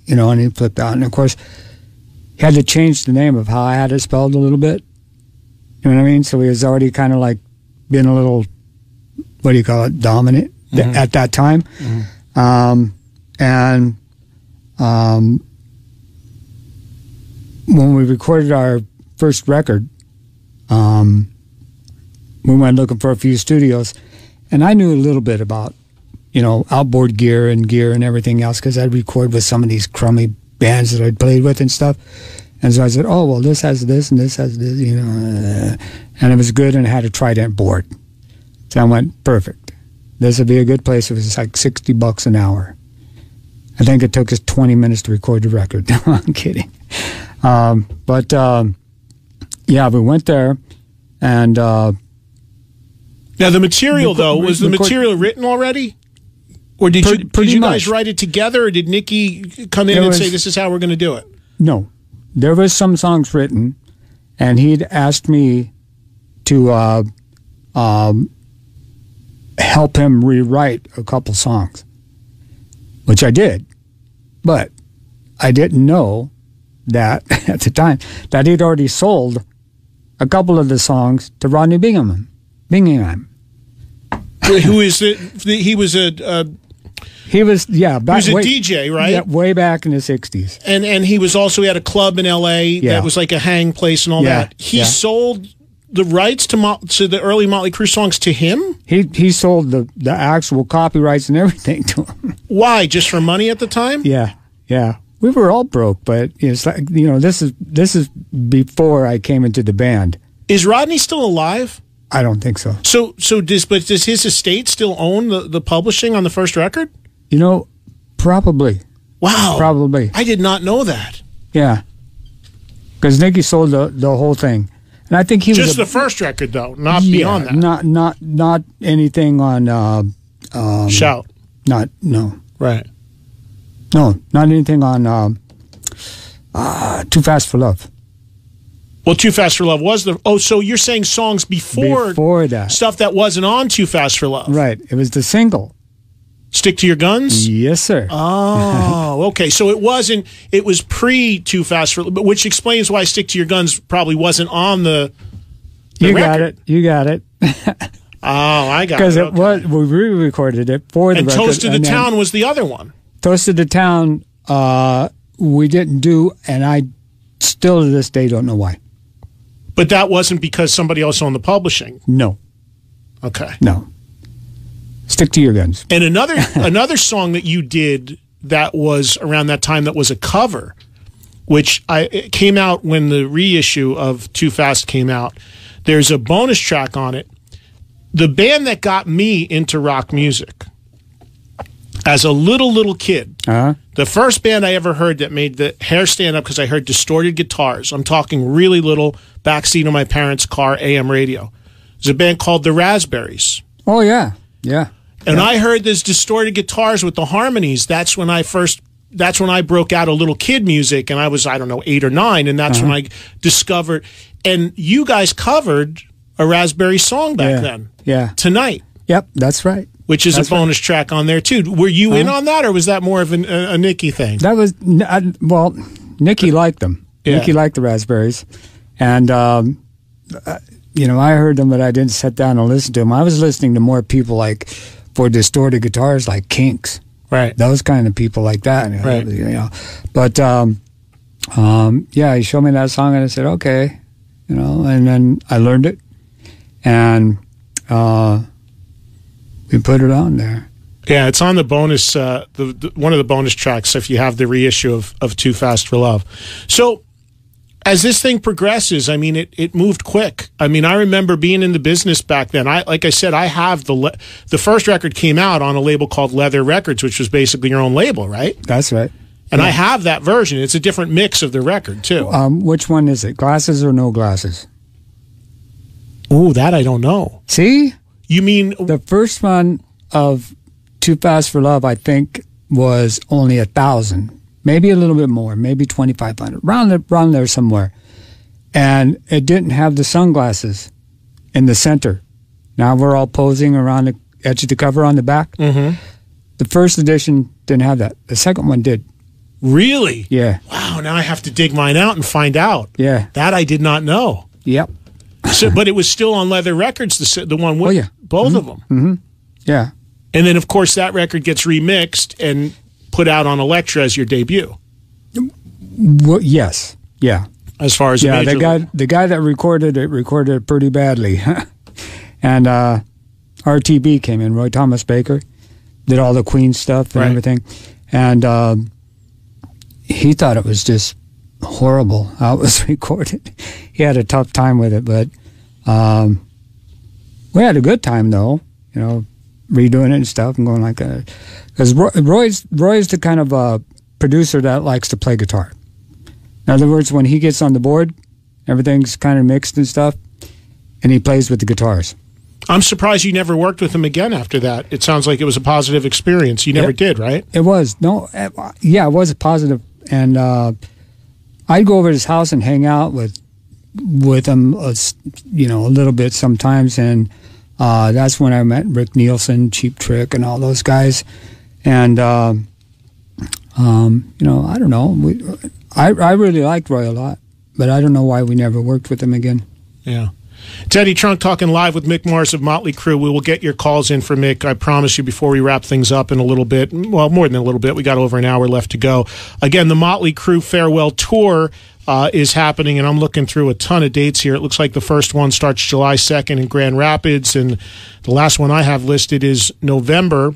and he flipped out. And of course, he had to change the name of how I had it spelled a little bit. You know what I mean? So he was already kind of like being a little, what do you call it, dominant at that time. When we recorded our first record, we went looking for a few studios, and I knew a little bit about, outboard gear and everything else, because I'd record with some of these crummy bands that I'd played with and stuff. And so I said, oh, well, this has this and this has this, and it was good, and it had a Trident board. So I went, perfect. This would be a good place. It was like $60 an hour. I think it took us 20 minutes to record the record. No, I'm kidding. Yeah, we went there, and now the material was the material written already, or did you guys write it together, or did Nicky come in and say this is how we're going to do it? No, there was some songs written, and he'd asked me to help him rewrite a couple songs, which I did, but I didn't know that at the time that he'd already sold a couple of the songs to Rodney Bingham. Who is it? He was a DJ, right? Yeah, way back in the 60s. And he was also, he had a club in L.A. that was like a hang place and all that. He sold the rights to the early Motley Crue songs to him? He sold the actual copyrights and everything to him. Why? Just for money at the time? Yeah. We were all broke, but it's like, this is before I came into the band. Is Rodney still alive? I don't think so. So does his estate still own the publishing on the first record? Probably. Wow. Probably. I did not know that. Yeah. Because Nicky sold the whole thing. And I think he was just the first record, though, not beyond that. Not anything on Shout. No. Right. No, not anything on Too Fast for Love. Well, Too Fast for Love was so you're saying songs before that. Stuff that wasn't on Too Fast for Love. Right. It was the single. Stick to Your Guns? Yes, sir. Oh, okay. So it was pre Too Fast for Love, which explains why Stick to Your Guns probably wasn't on the record. You got it. Oh, I got it. Because we re-recorded it for the record. And Toast to the Town was the other one. Toast to the Town, we didn't do, and I still to this day don't know why. But that wasn't because somebody else owned the publishing? No. Okay. No. Stick to Your Guns. And another song that you did that was around that time that was a cover, which it came out when the reissue of Too Fast came out. There's a bonus track on it. The band that got me into rock music as a little kid, the first band I ever heard that made the hair stand up because I heard distorted guitars. I'm talking really little, backseat of my parents' car, AM radio. There's a band called the Raspberries. Oh, yeah. Yeah. And I heard this distorted guitars with the harmonies. That's when I broke out of little kid music, and I was, 8 or 9, and that's when I discovered. And you guys covered a Raspberry song back then. Yeah. Tonight. Yep, that's right. Which is a bonus track on there, too. Were you in on that, or was that more of a Nicky thing? That was, Nicky liked them. Yeah. Nicky liked the Raspberries. And, I heard them, but I didn't sit down and listen to them. I was listening to more people for distorted guitars, like Kinks. Right. Those kind of people like that. Right. But, he showed me that song, and I said, okay. And then I learned it. And we put it on there. Yeah, it's on the bonus, one of the bonus tracks if you have the reissue of Too Fast for Love. So as this thing progresses, it moved quick. I remember being in the business back then. Like I said, I have the first record came out on a label called Leather Records, which was basically your own label, right? That's right. And I have that version. It's a different mix of the record, too. Which one is it? Glasses or no glasses? Oh, that I don't know. See? You mean... The first one of Too Fast for Love, I think, was only 1,000. Maybe a little bit more. Maybe 2,500. Around there somewhere. And it didn't have the sunglasses in the center. Now we're all posing around the edge of the cover on the back. Mm-hmm. The first edition didn't have that. The second one did. Really? Yeah. Wow, now I have to dig mine out and find out. Yeah. That I did not know. Yep. So, but it was still on Leather Records, the one with both of them. Mm-hmm. Yeah. And then, of course, that record gets remixed and put out on Elektra as your debut. Well, yes. Yeah. As far as the guy that recorded it pretty badly. And RTB came in, Roy Thomas Baker, did all the Queen stuff and everything. And he thought it was just horrible how it was recorded. He had a tough time with it, but we had a good time, though, redoing it and stuff and going like that. Because Roy's the kind of producer that likes to play guitar. In other words, when he gets on the board, everything's kind of mixed and stuff, and he plays with the guitars. I'm surprised you never worked with him again after that. It sounds like it was a positive experience. You never did, right? It was. No, yeah, it was a positive. And I'd go over to his house and hang out with him, a little bit sometimes. And that's when I met Rick Nielsen, Cheap Trick, and all those guys. And, I don't know. I really liked Roy a lot, but I don't know why we never worked with him again. Yeah. Teddy Trunk talking live with Mick Morris of Motley Crue. We will get your calls in for Mick, I promise you, before we wrap things up in a little bit. Well, more than a little bit. We got over an hour left to go. Again, the Motley Crue Farewell Tour is happening, and I'm looking through a ton of dates here. It looks like the first one starts July 2nd in Grand Rapids, and the last one I have listed is November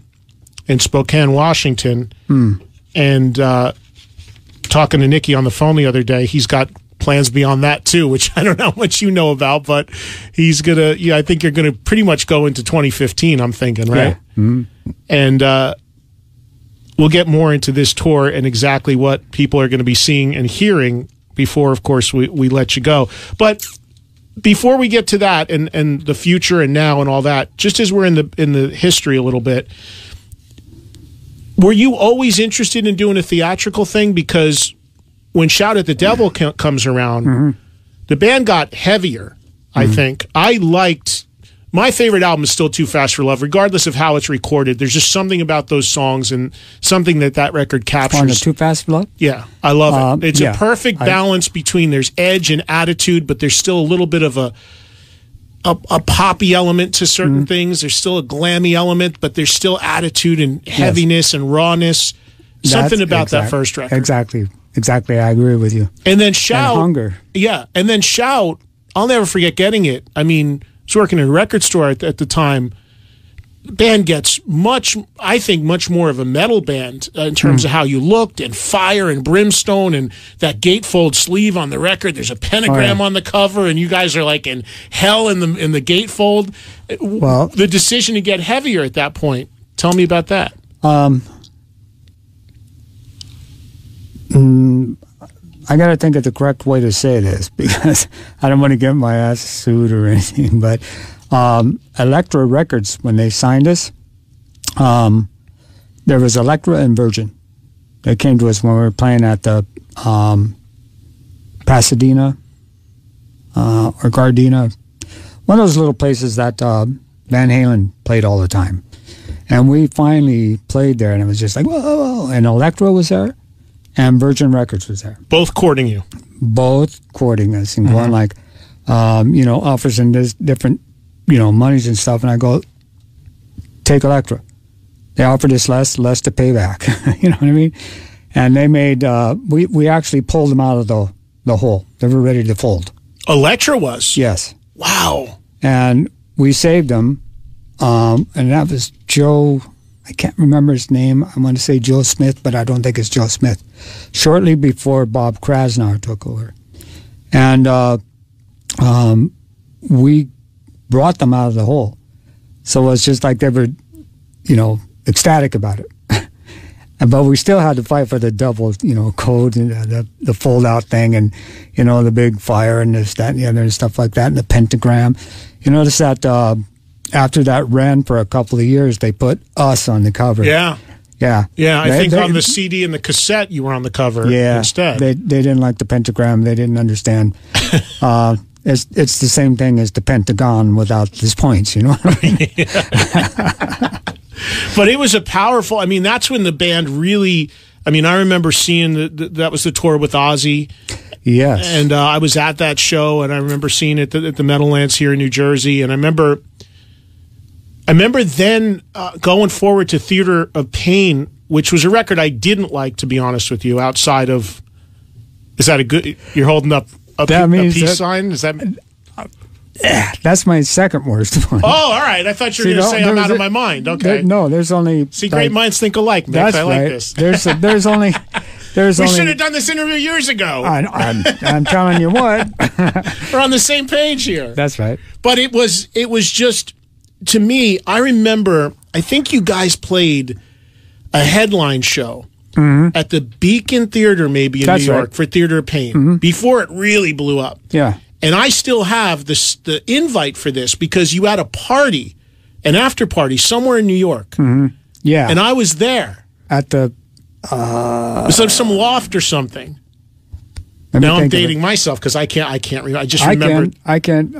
in Spokane, Washington. And talking to Nicky on the phone the other day. He's got plans beyond that too, which I don't know how much you know about, but he's gonna. Yeah, I think you're gonna pretty much go into 2015. I'm thinking, right? Yeah. Mm-hmm. And we'll get more into this tour and exactly what people are going to be seeing and hearing before, of course, we let you go. But before we get to that and the future and now and all that, just as we're in the history a little bit, were you always interested in doing a theatrical thing? Because when Shout at the Devil comes around, the band got heavier, I think. I liked... My favorite album is still Too Fast for Love, regardless of how it's recorded. There's just something about those songs and something that record captures. On the Too Fast for Love? Yeah, I love it. It's a perfect balance between there's edge and attitude, but there's still a little bit of a poppy element to certain things. There's still a glammy element, but there's still attitude and heaviness and rawness. Something about that first record. Exactly. I agree with you. And then Shout. And Hunger. Yeah, and then Shout, I'll never forget getting it. I mean... I was working in a record store at the time. The band gets much more of a metal band in terms of how you looked, and fire and brimstone and that gatefold sleeve on the record. There's a pentagram on the cover, and you guys are like in hell in the gatefold. Well, the decision to get heavier at that point. Tell me about that. I got to think of the correct way to say this because I don't want to get my ass sued or anything. But Elektra Records, when they signed us, there was Elektra and Virgin. They came to us when we were playing at the Pasadena or Gardena, one of those little places that Van Halen played all the time. And we finally played there, and it was just like, whoa. And Elektra was there. And Virgin Records was there. Both courting you. Both courting us and going like, offers and there's different, monies and stuff. And I go, take Elektra. They offered us less to pay back. You know what I mean? And they made, we actually pulled them out of the hole. They were ready to fold. Elektra was? Yes. Wow. And we saved them. And that was Joe... I can't remember his name. I want to say Joe Smith, but I don't think it's Joe Smith. Shortly before Bob Krasnar took over. And we brought them out of the hole. So it was just like they were, ecstatic about it. But we still had to fight for the double, code and the fold-out thing and, the big fire and this, that, and the other and stuff like that, and the pentagram. You notice that... after that ran for a couple of years, they put us on the cover. Yeah. Yeah. Yeah, I think on the CD and the cassette, you were on the cover instead. They didn't like the pentagram. They didn't understand. It's the same thing as the Pentagon without these points, you know what I mean? But it was a powerful, that's when the band really, I remember seeing that was the tour with Ozzy. Yes. And I was at that show, and I remember seeing it at the Meadowlands here in New Jersey, and I remember then going forward to Theater of Pain, which was a record I didn't like, to be honest with you, outside of... Is that a good... You're holding up a peace sign? Is that... That's my second worst one. Oh, all right. I thought you were going to say I'm out of my mind. Okay. There's only... See, great minds think alike, Mick. That's I like right. this. There's only... We should have done this interview years ago. I'm telling you what. We're on the same page here. That's right. But it was just... To me, I remember, I think you guys played a headline show at the Beacon Theater, maybe in New York, for Theater of Pain, before it really blew up. Yeah. And I still have the invite for this because you had a party, an after party somewhere in New York. Yeah. And I was there. At the... some loft or something. Now I'm dating myself because I can't remember. I just remember. I can't.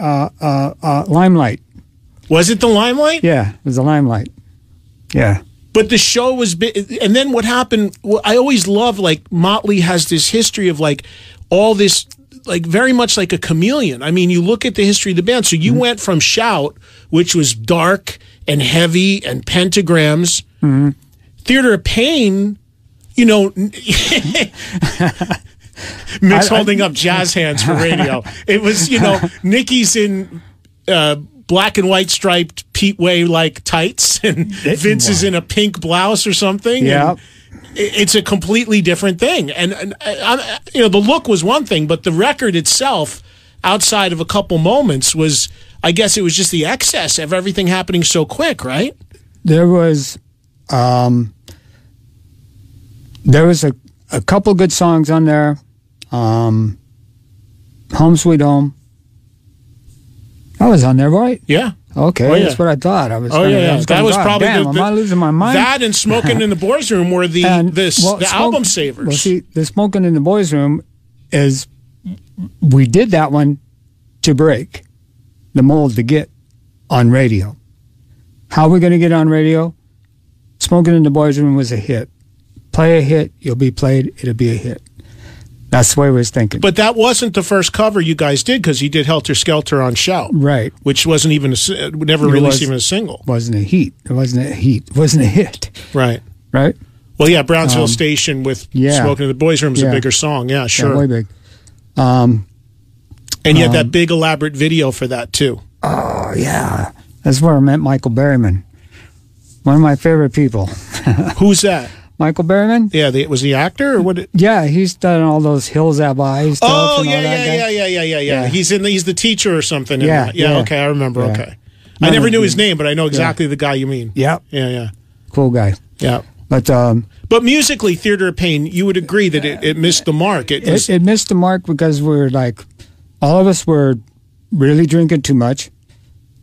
Limelight. Was it the Limelight? Yeah, it was the Limelight. Yeah. But the show was big. And then what happened, I always love, Motley has this history of, all this, very much like a chameleon. You look at the history of the band. So you went from Shout, which was dark and heavy and pentagrams. Theater of Pain, Mick's holding up jazz hands for radio. It was, Nicky's in... black and white striped Pete Way tights, and Vince is in a pink blouse or something. Yeah, it's a completely different thing. And the look was one thing, but the record itself, outside of a couple moments, was, I guess it was just the excess of everything happening so quick, right? There was a couple good songs on there. Home Sweet Home. That was on there, right? Yeah. Okay, that's what I thought. I was. That was probably am I losing my mind? That and Smoking in the Boys' Room were the album savers. Well, see, the Smoking in the Boys' Room is, we did that one to break the mold to get on radio. How are we going to get on radio? Smoking in the Boys' Room was a hit. Play a hit, you'll be played, it'll be a hit. That's the way I was thinking. But that wasn't the first cover you guys did, because you did Helter Skelter on Shout. Right. Which wasn't even never released even a single. Wasn't a heat. It wasn't a heat. It wasn't a hit. Right. Right? Well, yeah, Brownsville Station with Smoking in the Boys' Room is a bigger song. Yeah, sure. Yeah, way big. And you had that big elaborate video for that, too. Oh, yeah. That's where I met Michael Berryman. One of my favorite people. Who's that? Michael Berryman? Yeah, was he actor or what? Yeah, he's done all those Hills Have Eyes stuff. Oh, yeah. He's the teacher or something. Yeah. Okay, I remember. Yeah. Okay, I never knew his name, but I know exactly the guy you mean. Yeah. Yeah. Cool guy. Yeah. But musically, Theater of Pain, you would agree that it missed the mark. It missed the mark because all of us were really drinking too much.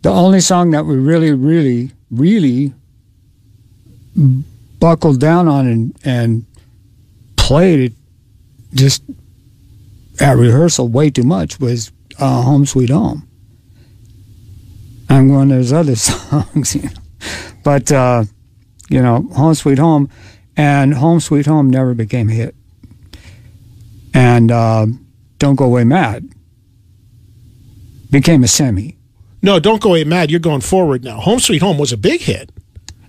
The only song that we really, really, really buckled down on and played it just at rehearsal way too much was Home Sweet Home. I'm going, there's other songs, but Home Sweet Home, and Home Sweet Home never became a hit. And Don't Go Away Mad became a semi. No, Don't Go Away Mad, you're going forward now. Home Sweet Home was a big hit.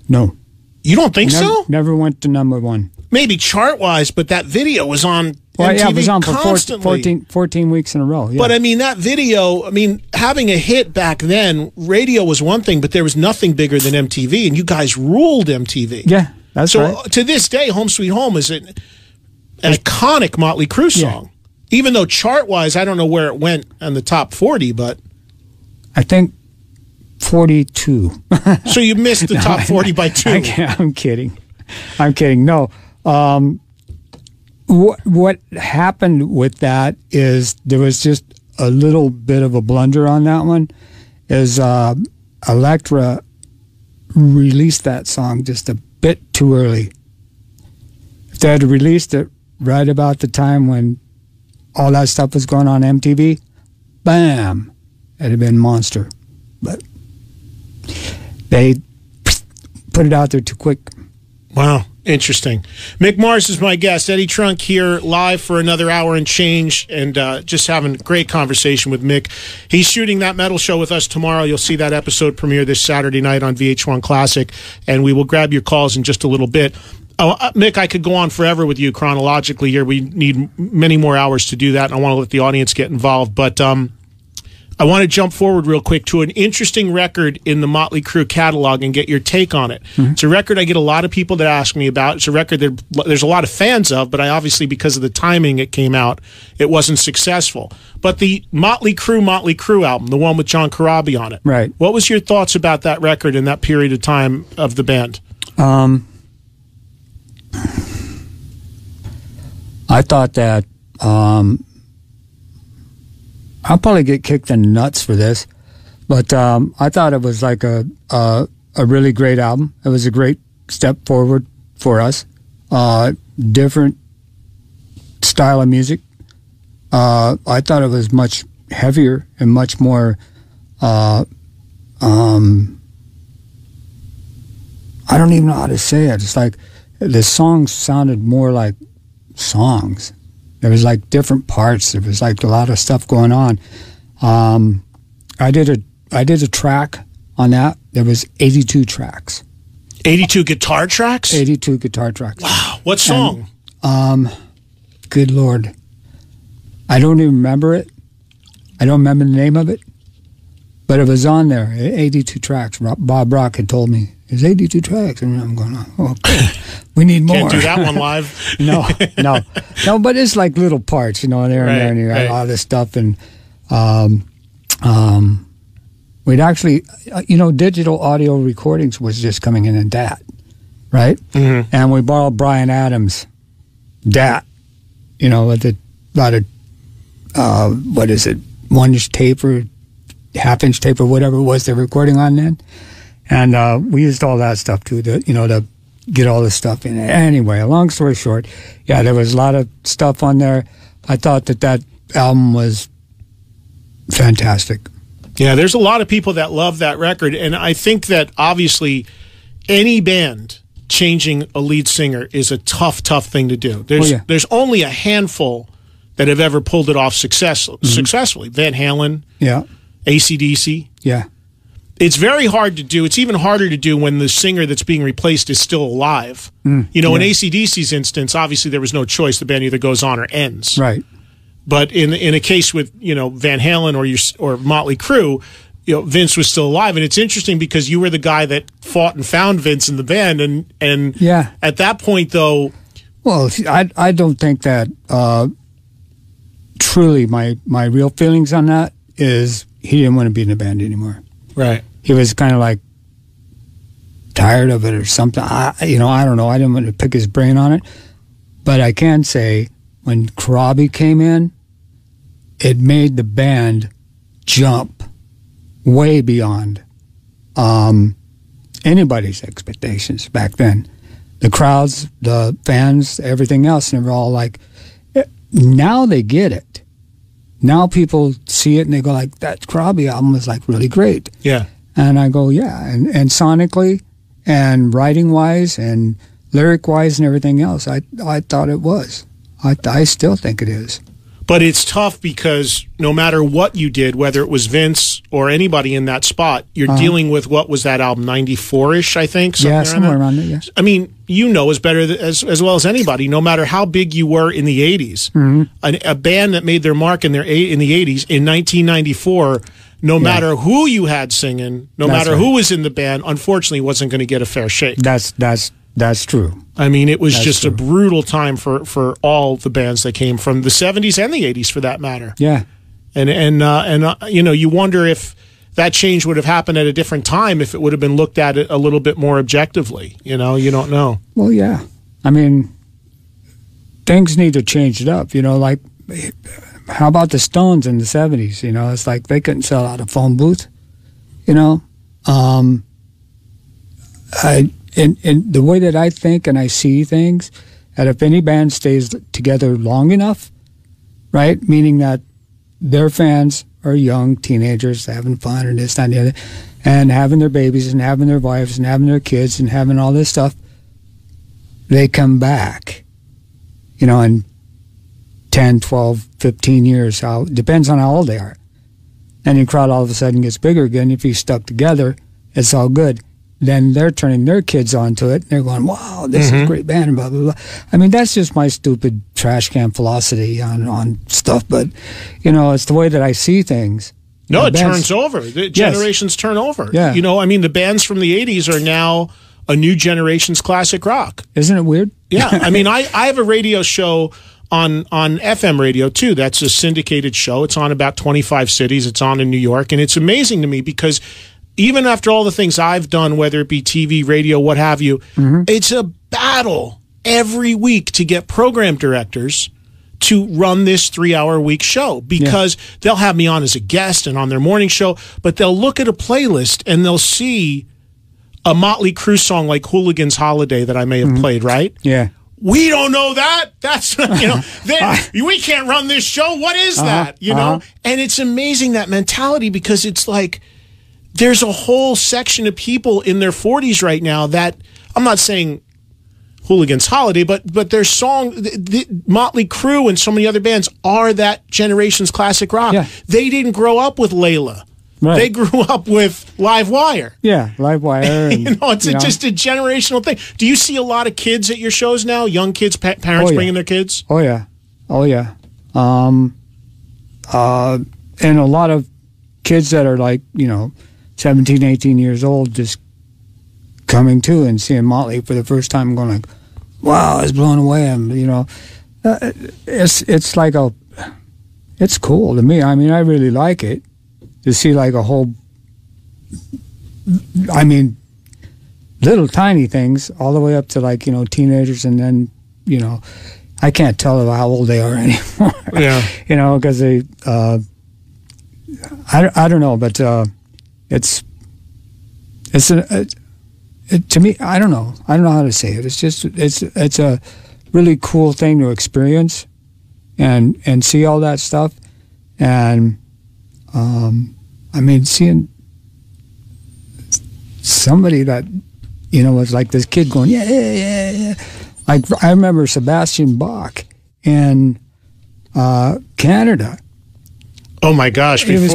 No. You don't think so? Never went to number one. Maybe chart-wise, but that video was on MTV it was on constantly. for 14 weeks in a row. Yeah. But, that video, having a hit back then, radio was one thing, but there was nothing bigger than MTV, and you guys ruled MTV. Yeah, that's right. So, to this day, Home Sweet Home is an iconic Motley Crue song. Yeah. Even though chart-wise, I don't know where it went on the top 40, but... I think 42. So you missed the top 40 by 2. I'm kidding. No. What happened with that is there was just a little bit of a blunder on that one. Is Elektra released that song just a bit too early. If they had released it right about the time when all that stuff was going on MTV, bam, it'd have been monster. But they put it out there too quick. Wow, interesting. Mick Mars is my guest. Eddie Trunk here live for another hour and change, and just having a great conversation with Mick. He's shooting that metal show with us tomorrow. You'll see that episode premiere this Saturday night on VH1 Classic, and we will grab your calls in just a little bit. Mick, I could go on forever with you chronologically here. We need many more hours to do that, and I want to let the audience get involved, but I want to jump forward real quick to an interesting record in the Motley Crue catalog and get your take on it. Mm-hmm. It's a record I get a lot of people that ask me about. It's a record that there's a lot of fans of, but I obviously, because of the timing it came out, it wasn't successful. But the Motley Crue album, the one with John Corabi on it. Right. What was your thoughts about that record in that period of time of the band? I thought that... I'll probably get kicked in the nuts for this, but I thought it was like a really great album. It was a great step forward for us. Different style of music. I thought it was much heavier and much more. I don't even know how to say it. It's like the songs sounded more like songs. There was like different parts. There was like a lot of stuff going on. I did a track on that. There was 82 tracks. 82 guitar tracks? 82 guitar tracks. Wow. What song? And, good Lord. I don't even remember it. I don't remember the name of it. But it was on there, 82 tracks. Bob Rock had told me, there's 82 tracks. And I'm going, oh, okay. We need more. Can't do that one live. No, but it's like little parts, there and there, and you got all this stuff. And we'd actually, digital audio recordings was just coming in DAT, right? Mm-hmm. And we borrowed Bryan Adams' DAT, with about a, 1-inch tape or half-inch tape or whatever it was they're recording on then. And we used all that stuff too, to get all this stuff in. Anyway, long story short, yeah, there was a lot of stuff on there. I thought that album was fantastic. Yeah, there's a lot of people that love that record, and I think that obviously any band changing a lead singer is a tough thing to do. There's only a handful that have ever pulled it off successfully. Van Halen, AC/DC. Yeah. It's very hard to do. It's even harder to do when the singer that's being replaced is still alive. In AC/DC's instance, obviously there was no choice. The band either goes on or ends. Right. But in a case with Van Halen or Motley Crue, Vince was still alive, and it's interesting because you were the guy that fought and found Vince in the band, and at that point though, well, I don't think that truly my real feelings on that is he didn't want to be in the band anymore. Right. He was kind of like tired of it or something. I don't know. I didn't want to pick his brain on it, but I can say when Karabi came in, it made the band jump way beyond anybody's expectations back then. The crowds, the fans, everything else, and they were all like, now they get it. Now people see it and they go like, that Karabi album was like really great. Yeah. And I go, yeah. And sonically and writing-wise and lyric-wise and everything else, I thought it was. I still think it is. But it's tough because no matter what you did, whether it was Vince or anybody in that spot, you're dealing with, what was that album, 94-ish, I think? Somewhere around there, yes. I mean, as better as well as anybody, no matter how big you were in the 80s, a band that made their mark in the 80s, in 1994, no matter who you had singing, no matter who was in the band, unfortunately wasn't going to get a fair shake. That's true. I mean, it was just a brutal time for all the bands that came from the 70s and the 80s, for that matter. Yeah. And you wonder if that change would have happened at a different time, if it would have been looked at a little bit more objectively. You don't know. Well, yeah. I mean, things need to change it up. Like, how about the Stones in the 70s? It's like they couldn't sell out a phone booth. And the way that I think and I see things, that if any band stays together long enough, right, meaning that their fans are young teenagers having fun and this, that, and the other, and having their babies and having their wives and having their kids and having all this stuff, they come back, in 10, 12, 15 years. Depends on how old they are. And the crowd all of a sudden gets bigger again. If you stuck together, it's all good. Then they're turning their kids onto it, and they're going, wow, this is a great band, and blah, blah, blah. I mean, that's just my stupid trash can philosophy on stuff, but, it's the way that I see things. No, it turns over. The generations turn over. Yeah. The bands from the 80s are now a new generation's classic rock. Isn't it weird? Yeah. I mean, I have a radio show on FM radio, too. That's a syndicated show. It's on about 25 cities. It's on in New York, and it's amazing to me because even after all the things I've done, whether it be TV, radio, what have you, it's a battle every week to get program directors to run this 3-hour-a-week show because they'll have me on as a guest and on their morning show, but they'll look at a playlist and they'll see a Motley Crue song like Hooligan's Holiday that I may have played, right? Yeah. We don't know that. That's, we can't run this show. What is that? And it's amazing, that mentality, because it's like, there's a whole section of people in their 40s right now that, I'm not saying Hooligan's Holiday, but their song, the Motley Crue and so many other bands are that generation's classic rock. Yeah. They didn't grow up with Layla. Right. They grew up with Live Wire. Yeah, Live Wire. And, it's just a generational thing. Do you see a lot of kids at your shows now? Young kids, parents bringing their kids? Oh, yeah. And a lot of kids that are like, 17, 18 years old just coming to and seeing Motley for the first time, going like, wow, I was blown away. And, it's like it's cool to me. I mean, I really like it to see like a whole, little tiny things all the way up to like, teenagers, and then, I can't tell how old they are anymore. Yeah. Because they, I don't know, but to me, I don't know how to say it. It's just, it's a really cool thing to experience and see all that stuff. And, seeing somebody that, was like this kid going, yeah. Like, I remember Sebastian Bach in Canada. Oh my gosh! He was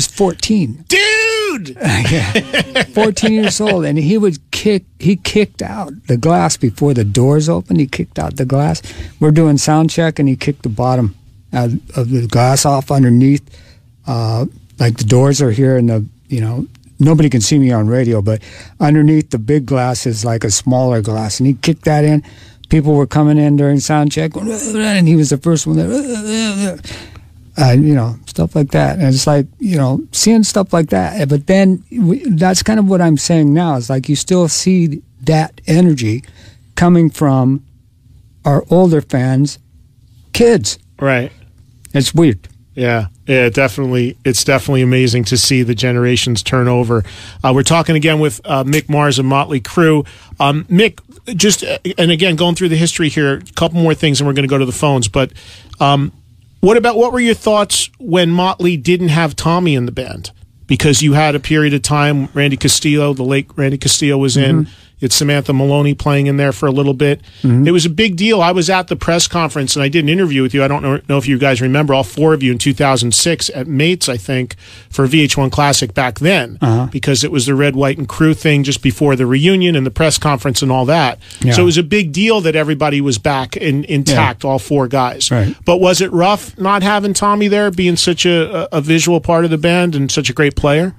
14, dude. Yeah, 14 years old, and he kicked out the glass before the doors opened. He kicked out the glass. We're doing sound check, and he kicked the bottom of the glass off underneath. Like the doors are here, and nobody can see me on radio, but underneath the big glass is like a smaller glass, and he kicked that in. People were coming in during sound check, and he was the first one there. Stuff like that. And it's like, seeing stuff like that. But then that's kind of what I'm saying now. Is like you still see that energy coming from our older fans, kids. Right. It's weird. Yeah, definitely. It's definitely amazing to see the generations turn over. We're talking again with Mick Mars of Motley Crue. Mick, and again, going through the history here, a couple more things, and we're going to go to the phones. But what were your thoughts when Motley didn't have Tommy in the band? Because you had a period of time, Randy Castillo, the late Randy Castillo was in. It's Samantha Maloney playing in there for a little bit. It was a big deal. I was at the press conference, and I did an interview with you. I don't know if you guys remember, all four of you in 2006 at Mates, I think, for VH1 Classic back then, because it was the Red, White, and Crew thing just before the reunion and the press conference and all that. Yeah. So it was a big deal that everybody was back and intact, all four guys. Right. But was it rough not having Tommy there, being such a visual part of the band and such a great player?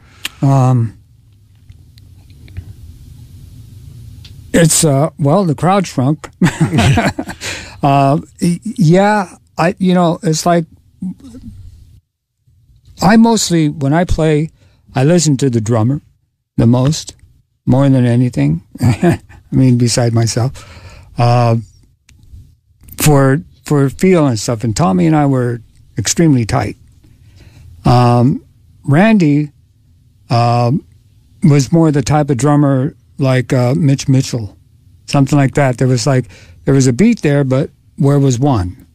It's the crowd shrunk. It's like I mostly, when I play, I listen to the drummer the most, more than anything. I mean, beside myself, for feel and stuff. And Tommy and I were extremely tight. Randy was more the type of drummer like Mitch Mitchell, something like that. There was a beat there, but where was one?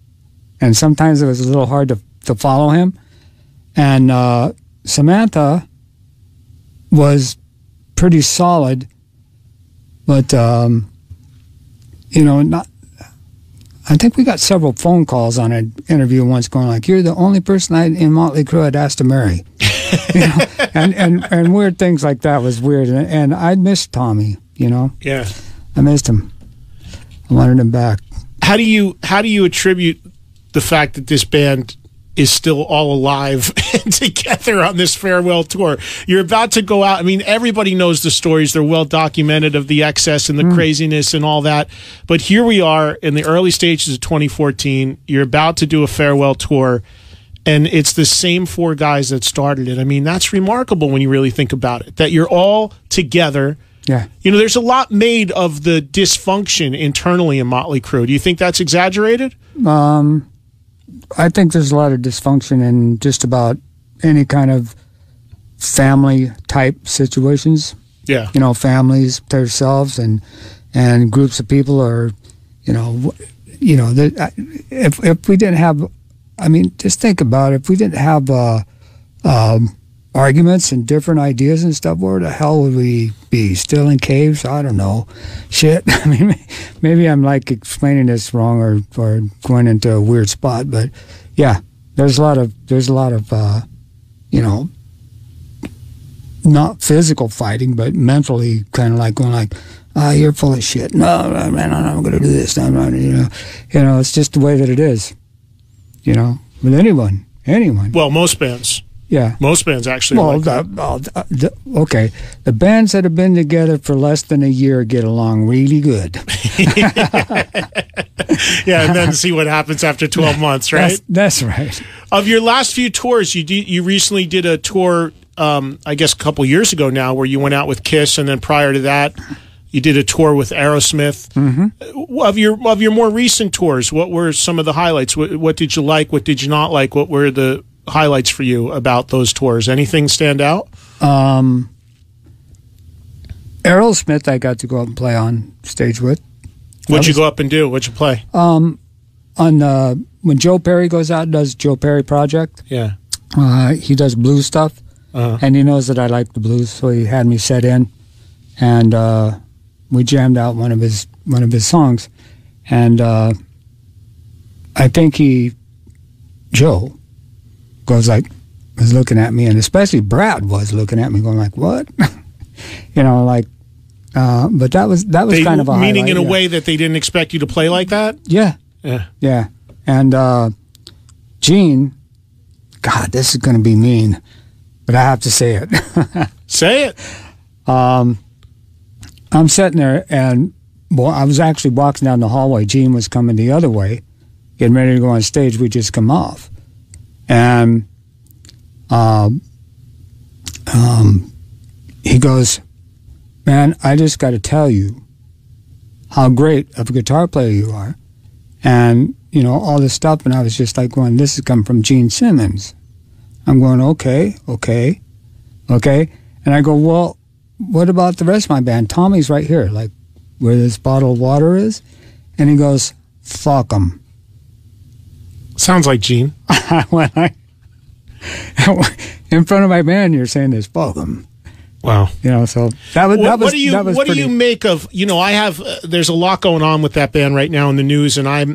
And sometimes it was a little hard to follow him. And Samantha was pretty solid, but not. I think we got several phone calls on an interview once going like, "You're the only person in Motley Crue I'd asked to marry." and weird things like that was weird, and I missed Tommy. Yeah, I missed him. I wanted him back. How do you attribute the fact that this band is still all alive and together on this farewell tour? You're about to go out. I mean, everybody knows the stories. They're well documented of the excess and the craziness and all that. But here we are in the early stages of 2014. You're about to do a farewell tour, and it's the same four guys that started it. I mean, that's remarkable when you really think about it, that you're all together. Yeah. There's a lot made of the dysfunction internally in Motley Crue. Do you think that's exaggerated? I think there's a lot of dysfunction in just about any kind of family type situations. Yeah. Families themselves and groups of people are, if we didn't have, just think about it. If we didn't have arguments and different ideas and stuff, where the hell would we be? Still in caves? I don't know. Shit. Maybe I'm like explaining this wrong or going into a weird spot, but yeah, there's a lot of not physical fighting, but mentally kind of like going like, you're full of shit. No, man, I'm going to do this. It's just the way that it is. With anyone. Well, most bands. Yeah. Most bands actually are like that. Okay. The bands that have been together for less than a year get along really good. Yeah, and then see what happens after 12 months, right? That's right. Of your last few tours, you recently did a tour, I guess a couple years ago now, where you went out with Kiss, and then prior to that, you did a tour with Aerosmith. Mm-hmm. Of your more recent tours, what were some of the highlights? What did you like? What did you not like? What were the highlights for you about those tours? Anything stand out? Aerosmith, I got to go up and play on stage with. What'd you go up and do? What'd you play? When Joe Perry goes out and does Joe Perry Project, yeah, he does blues stuff, and he knows that I like the blues, so he had me set in, and we jammed out one of his songs, and I think Joe was looking at me, and especially Brad was looking at me, going like, "What?" But that was kind of a meaning highlight, in a way that they didn't expect you to play like that. Yeah. And Gene, God, this is going to be mean, but I have to say it. Say it. I'm sitting there, and I was actually walking down the hallway. Gene was coming the other way, getting ready to go on stage. We just come off, and he goes, "Man, I just got to tell you how great of a guitar player you are." And, all this stuff. And I was just like going, this is coming from Gene Simmons. I'm going, okay. And I go, well, what about the rest of my band? Tommy's right here, like where this bottle of water is. And he goes, fuck them. Sounds like Gene. In front of my band, you're saying this, fuck them. Wow. So that was what do you make of, there's a lot going on with that band right now in the news, and I'm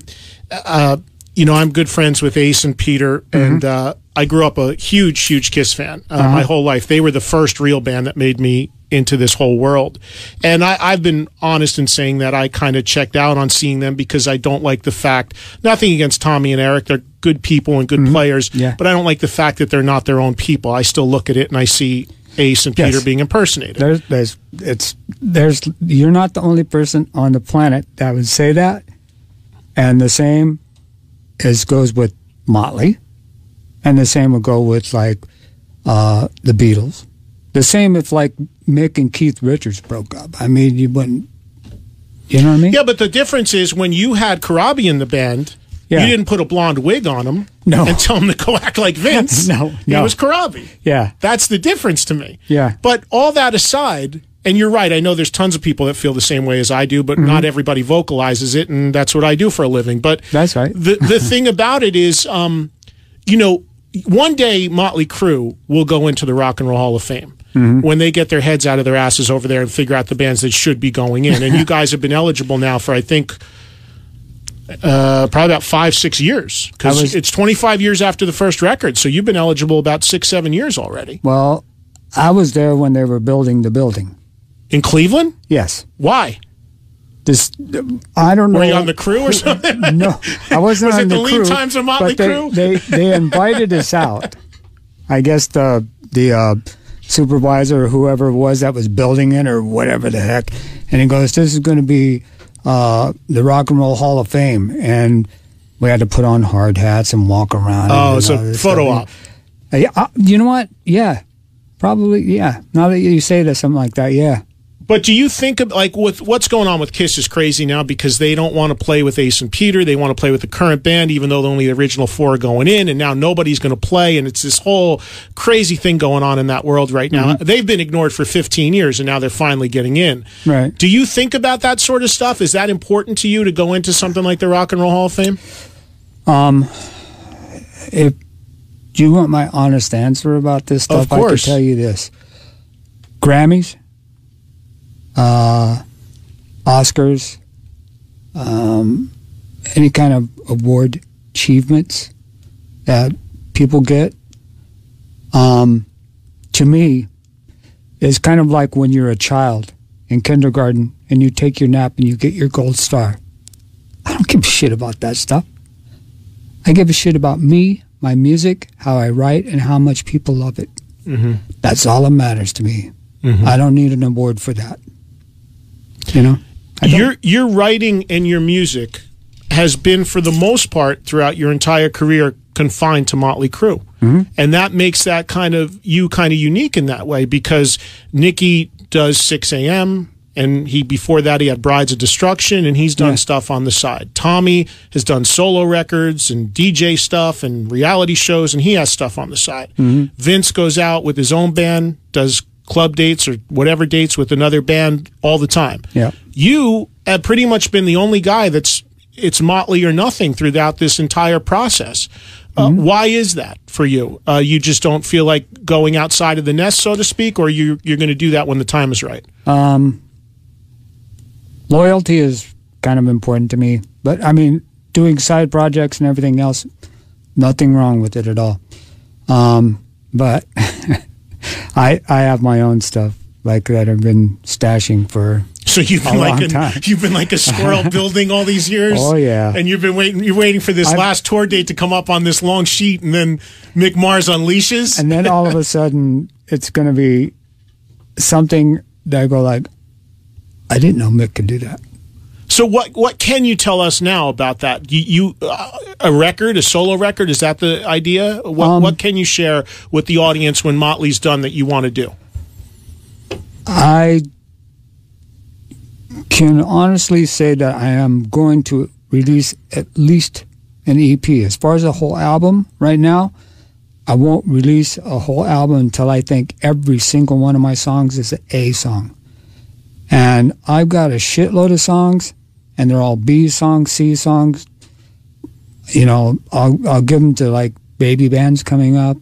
good friends with Ace and Peter, and I grew up a huge Kiss fan my whole life. They were the first real band that made me into this whole world. And I've been honest in saying that I kind of checked out on seeing them because I don't like the fact, nothing against Tommy and Eric, they're good people and good players, but I don't like the fact that they're not their own people. I still look at it and I see Ace and Peter being impersonated. You're not the only person on the planet that would say that, and the same goes with Motley, and the same would go with the Beatles. The same if Mick and Keith Richards broke up. I mean, you wouldn't. You know what I mean? Yeah, but the difference is when you had Karabi in the band. Yeah. You didn't put a blonde wig on him and tell him to go act like Vince. No. He was Karabi. Yeah. That's the difference to me. Yeah. But all that aside, and you're right, I know there's tons of people that feel the same way as I do, but not everybody vocalizes it, and that's what I do for a living. But that's right. The thing about it is, one day Motley Crue will go into the Rock and Roll Hall of Fame. When they get their heads out of their asses over there and figure out the bands that should be going in. And you guys have been eligible now for, I think, probably about 5-6 years, because it's 25 years after the first record, so you've been eligible about 6-7 years already. Well, I was there when they were building the building in Cleveland. Yes. Why? I don't know. Were you on the crew or something? No, I wasn't on the crew. Was it the lean times of Motley Crue? They invited us out. I guess the supervisor or whoever it was that was building it or whatever the heck, and he goes, "This is going to be the Rock and Roll Hall of Fame," and we had to put on hard hats and walk around. Oh, so photo op. You know what? Yeah, probably. Yeah. Now that you say that, something like that. Yeah. But do you think with what's going on with Kiss is crazy now because they don't want to play with Ace and Peter. They want to play with the current band, even though only the original 4 are going in, and now nobody's going to play. And it's this whole crazy thing going on in that world right now. They've been ignored for 15 years, and now they're finally getting in. Right. Do you think about that sort of stuff? Is that important to you to go into something like the Rock and Roll Hall of Fame? If you want my honest answer about this stuff, I can tell you this. Grammys, Oscars, any kind of award achievements that people get, to me, is kind of like when you're a child in kindergarten and you take your nap and you get your gold star. I don't give a shit about that stuff. I give a shit about me, my music, how I write, and how much people love it. Mm-hmm. That's all that matters to me. Mm-hmm. I don't need an award for that. Your writing and your music has been, for the most part, throughout your entire career, confined to Motley Crue. Mm-hmm. And that makes that kind of unique in that way, because Nicky does 6 a.m., and before that he had Brides of Destruction, and he's done stuff on the side. Tommy has done solo records and DJ stuff and reality shows, and he has stuff on the side. Mm-hmm. Vince goes out with his own band, does club dates or whatever dates with another band all the time. Yeah. You have pretty much been the only guy it's Motley or nothing throughout this entire process. Why is that for you? You just don't feel like going outside of the nest, so to speak, or you're going to do that when the time is right? Loyalty is kind of important to me, but I mean, doing side projects and everything else, nothing wrong with it at all. But I have my own stuff like that I've been stashing for. So you've been like a squirrel building all these years. Oh yeah, and you're waiting for this last tour date to come up on this long sheet, and then Mick Mars unleashes, and then all of a sudden it's going to be something that I go like, I didn't know Mick could do that. So what can you tell us now about that? A record, a solo record, is that the idea? What can you share with the audience when Motley's done that you want to do? I can honestly say that I am going to release at least an EP. As far as a whole album right now, I won't release a whole album until I think every single one of my songs is an A song. And I've got a shitload of songs, and they're all B songs, C songs. You know, I'll give them to like baby bands coming up,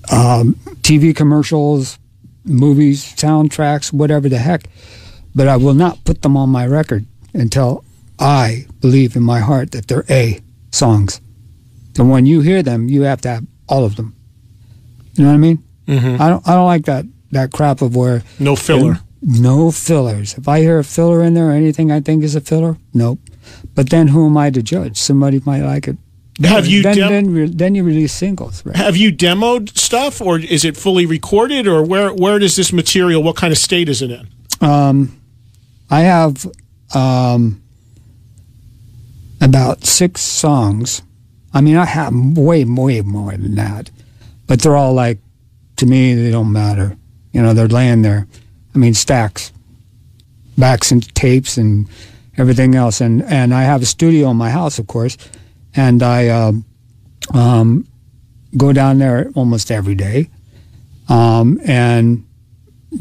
TV commercials, movies, soundtracks, whatever the heck. But I will not put them on my record until I believe in my heart that they're A songs. And when you hear them, you have to have all of them. You know what I mean? Mm-hmm. I don't like that crap of where no filler. No fillers. If I hear a filler in there or anything I think is a filler, nope. But then who am I to judge? Somebody might like it. Have you then you release singles, right? Have you demoed stuff, or is it fully recorded, or where does this material, what kind of state is it in? I have about 6 songs. I mean, I have way more than that. But they're all like, to me, they don't matter. You know, they're laying there. I mean, stacks, backs and tapes and everything else. And I have a studio in my house, of course. And I go down there almost every day. And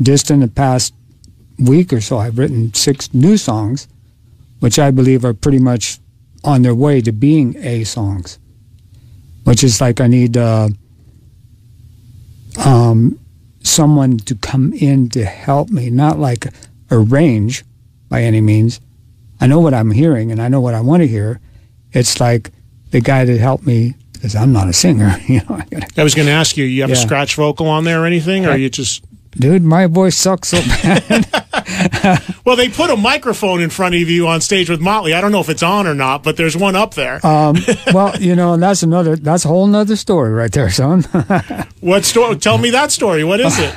just in the past week or so, I've written 6 new songs, which I believe are pretty much on their way to being A songs, which is like I need someone to come in to help me, not like arrange by any means. I know what I'm hearing and I know what I want to hear. It's like the guy that helped me, because I'm not a singer. You know, I was going to ask you, you have a scratch vocal on there or anything, or you just... Dude, my voice sucks so bad. Well, they put a microphone in front of you on stage with Motley. I don't know if it's on or not, but there's one up there. Well, you know, that's a whole nother story right there, son. What story? Tell me that story. What is it?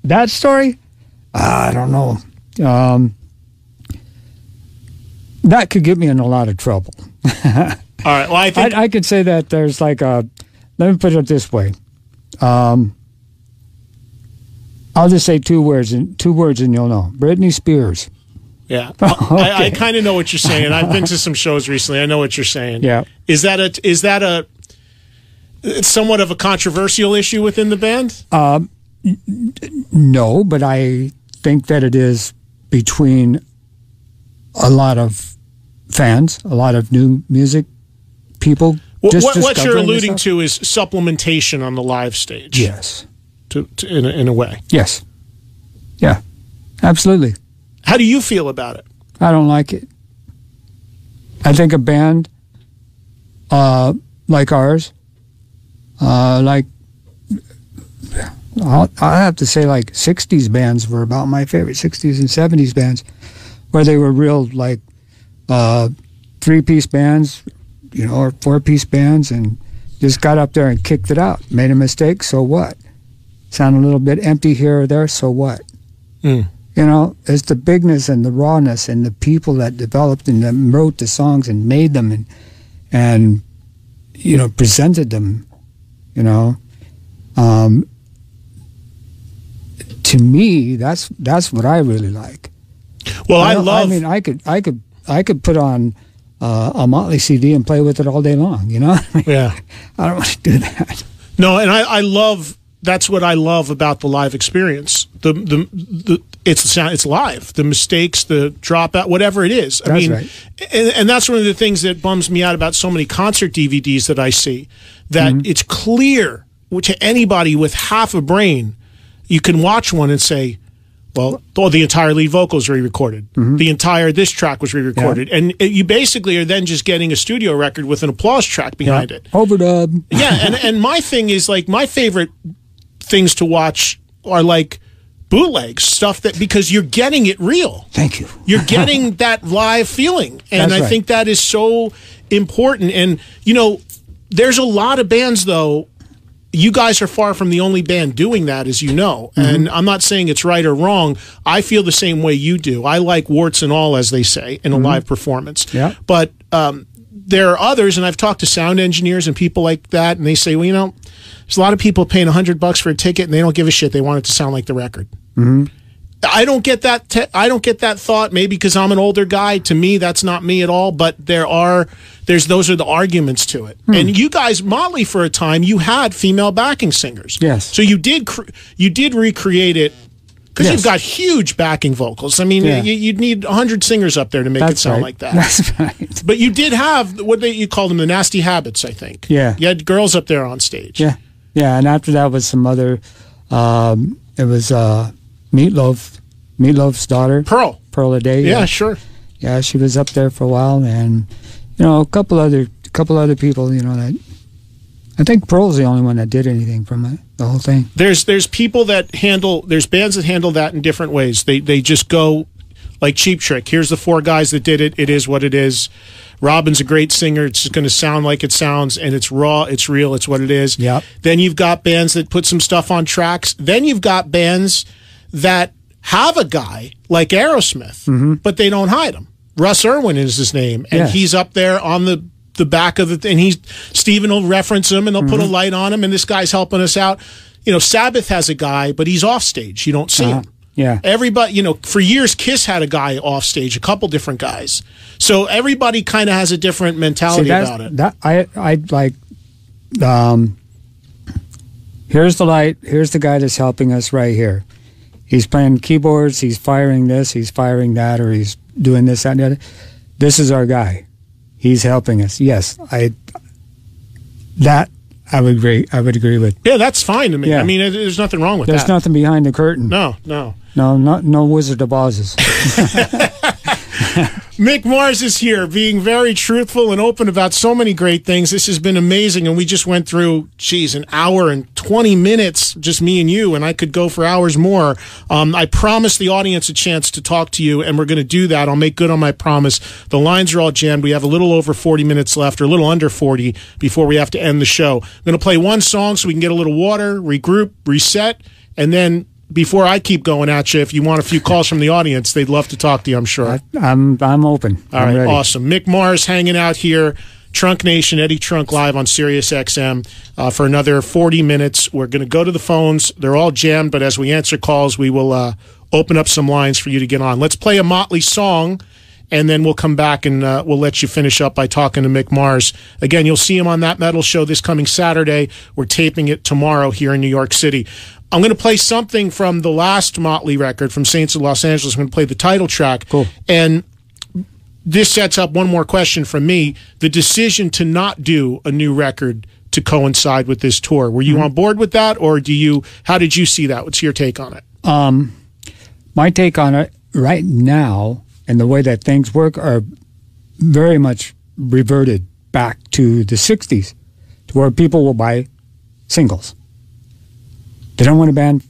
That story? I don't know. That could get me in a lot of trouble. All right. Well, I think I could say that there's like a. Let me put it this way. I'll just say 2 words and you'll know. Britney Spears. Yeah, okay. I kind of know what you're saying. I've been to some shows recently. I know what you're saying. Yeah. Is that a somewhat of a controversial issue within the band? No, but I think that it is between a lot of fans, a lot of new music people. What you're alluding to is supplementation on the live stage. Yes. In a way. Yes. Yeah. Absolutely. How do you feel about it? I don't like it. I think a band like ours, I have to say like 60s bands were about my favorite, 60s and 70s bands, where they were real like 3-piece bands, or 4-piece bands, and just got up there and kicked it out. Made a mistake, so what? Sound a little bit empty here or there, so what? It's the bigness and the rawness and the people that developed and that wrote the songs and made them and presented them. To me, that's what I really like. Well, I could put on a Motley CD and play with it all day long. Yeah. I don't want to do that. No, and I love. That's what I love about the live experience. It's live. The mistakes, the dropout, whatever it is. I mean, right. and that's one of the things that bums me out about so many concert DVDs that I see. That it's clear to anybody with half a brain, you can watch one and say, well, the entire lead vocal is re-recorded. This track was re-recorded. Yeah. And you basically are then just getting a studio record with an applause track behind it. Overdub. Yeah, and my thing is, like, my favorite things to watch are like bootlegs, stuff because you're getting it real. Thank you. You're getting that live feeling. And I think that is so important. And, there's a lot of bands, though. You guys are far from the only band doing that, as you know. And I'm not saying it's right or wrong. I feel the same way you do. I like warts and all, as they say, in a live performance. Yeah. But there are others, and I've talked to sound engineers and people like that, and they say, well, there's a lot of people paying $100 for a ticket, and they don't give a shit. They want it to sound like the record. I don't get that. I don't get that thought. Maybe because I'm an older guy. To me, that's not me at all. But those are the arguments to it. And you guys, Motley, for a time, you had female backing singers. Yes. So you did recreate it because you've got huge backing vocals. I mean, you'd need 100 singers up there to make it sound like that. That's right. But you did have you called them the Nasty Habits, I think. Yeah. You had girls up there on stage. Yeah. Yeah. And after that was some other. It was. Meatloaf's daughter, Pearl Aday. Yeah, sure. Yeah, she was up there for a while, and a couple other people. That I think Pearl's the only one that did anything from the whole thing. There's people that there's bands that handle that in different ways. They just go like Cheap Trick. Here's the 4 guys that did it. It is what it is. Robin's a great singer. It's going to sound like it sounds, and it's raw, it's real, it's what it is. Yep. Then you've got bands that put some stuff on tracks. Then you've got bands that have a guy like Aerosmith, but they don't hide him. Russ Irwin is his name, and he's up there on the back of it, and Steven will reference him, and they'll put a light on him, and this guy's helping us out. Sabbath has a guy, but he's off stage. You don't see him. Yeah. Everybody, for years, Kiss had a guy off stage, a couple different guys. So everybody kind of has a different mentality about it. I like, here's the light, here's the guy that's helping us right here. He's playing keyboards, he's firing this, he's firing that, or he's doing this, that, and the other. This is our guy. He's helping us. Yes, I would agree with. Yeah, that's fine to me. Yeah. I mean, there's nothing wrong with that. There's nothing behind the curtain. No. No Wizard of Oz's. Mick Mars is here, being very truthful and open about so many great things. This has been amazing, and we just went through, an hour and 20 minutes, just me and you, and I could go for hours more. I promised the audience a chance to talk to you, and we're going to do that. I'll make good on my promise. The lines are all jammed. We have a little over 40 minutes left, or a little under 40, before we have to end the show. I'm going to play one song so we can get a little water, regroup, reset, and then before I keep going at you, if you want a few calls from the audience, they'd love to talk to you, I'm sure. I'm open. All right, ready. Awesome. Mick Mars hanging out here, Trunk Nation, Eddie Trunk Live on Sirius XM for another 40 minutes. We're going to go to the phones. They're all jammed, but as we answer calls, we will open up some lines for you to get on. Let's play a Motley song, and then we'll come back and we'll let you finish up by talking to Mick Mars. Again, you'll see him on That Metal Show this coming Saturday. We're taping it tomorrow here in New York City. I'm going to play something from the last Motley record, from Saints of Los Angeles. I'm going to play the title track. Cool. And this sets up one more question from me. The decision to not do a new record to coincide with this tour. Were you on board with that, or how did you see that? What's your take on it? My take on it right now, and the way that things work, are very much reverted back to the 60s, to where people will buy singles. They don't want an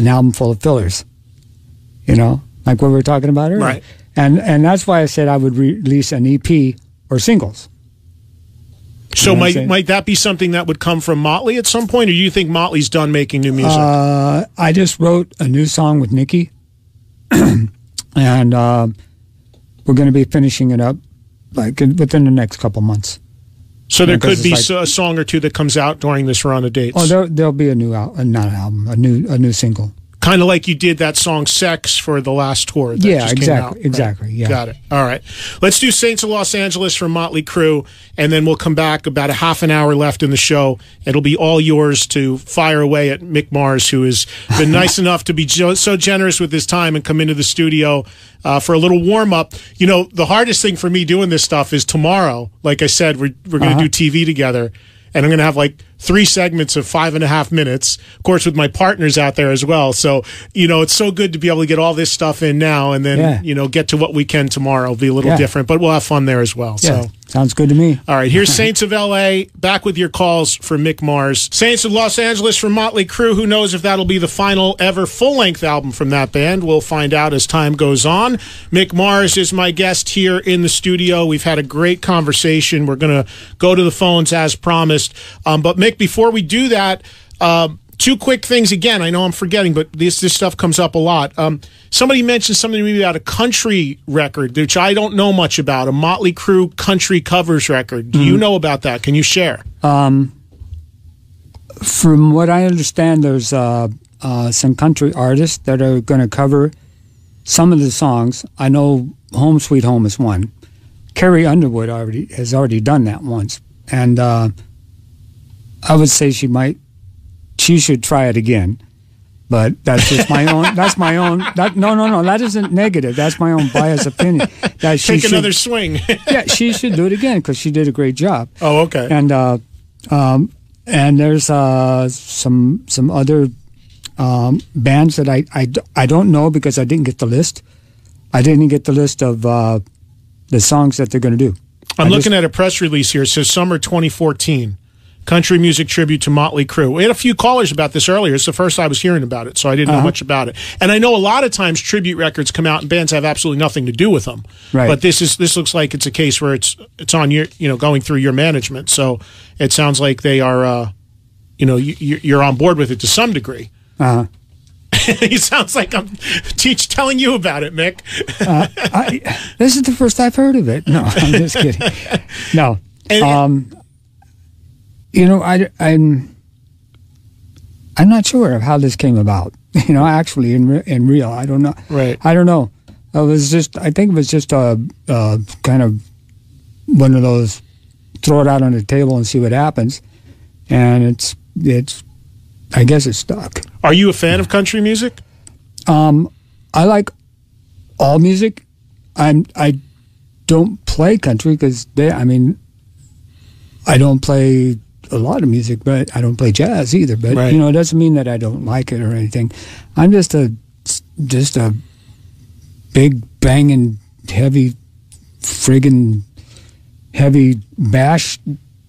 album full of fillers, like what we were talking about earlier. Right. And that's why I said I would release an EP or singles. So might that be something that would come from Motley at some point, or do you think Motley's done making new music? I just wrote a new song with Nikki, and we're going to be finishing it up like within the next couple months. So there could be a song or two that comes out during this run of dates. Oh, there'll be a new a new single. Kind of like you did that song "Sex" for the last tour. That Yeah, just came out, right? exactly. Yeah, got it. All right, let's do "Saints of Los Angeles" from Motley Crue, and then we'll come back. About a half an hour left in the show. It'll be all yours to fire away at Mick Mars, who has been nice enough to be so generous with his time and come into the studio for a little warm up. You know, the hardest thing for me doing this stuff is tomorrow. Like I said, we're going to do TV together. And I'm going to have like 3 segments of 5.5 minutes, of course, with my partners out there as well. So, you know, it's so good to be able to get all this stuff in now and then, you know, get to what we can tomorrow. It'll be a little different, but we'll have fun there as well. Yeah. So sounds good to me. All right, here's Saints of L.A. Back with your calls for Mick Mars. Saints of Los Angeles from Motley Crue. Who knows if that'll be the final ever full-length album from that band. We'll find out as time goes on. Mick Mars is my guest here in the studio. We've had a great conversation. We're going to go to the phones as promised. But Mick, before we do that, 2 quick things again. I know I'm forgetting, but this stuff comes up a lot. Somebody mentioned something to me about a country record, which I don't know much about, a Motley Crue country covers record. Do you know about that? Can you share? From what I understand, there's some country artists that are going to cover some of the songs. I know Home Sweet Home is one. Carrie Underwood has already done that once. And I would say she should try it again. But that's just my own. That's my own. No. That isn't negative. That's my own biased opinion. That Take another swing. Yeah, she should do it again because she did a great job. Oh, okay. And there's some other bands that I don't know because I didn't get the list. I didn't get the list of the songs that they're going to do. I'm looking at a press release here. It says summer 2014. Country music tribute to Motley Crue. We had a few callers about this earlier. It's the first I was hearing about it, so I didn't know much about it. And I know a lot of times tribute records come out and bands have absolutely nothing to do with them. Right. But this looks like it's a case where it's on your, you know, going through your management. So it sounds like they are, you know, you're on board with it to some degree. It sounds like I'm telling you about it, Mick. This is the first I've heard of it. No, I'm just kidding. No. You know, I'm not sure of how this came about. You know, actually, in real, I don't know. Right. I don't know. I think it was just a kind of one of those throw it out on the table and see what happens, and it's. I guess it's stuck. Are you a fan of country music? I like all music. I don't play country because I don't play a lot of music, but I don't play jazz either. But right. You know, it doesn't mean that I don't like it or anything. I'm just a big banging heavy bash,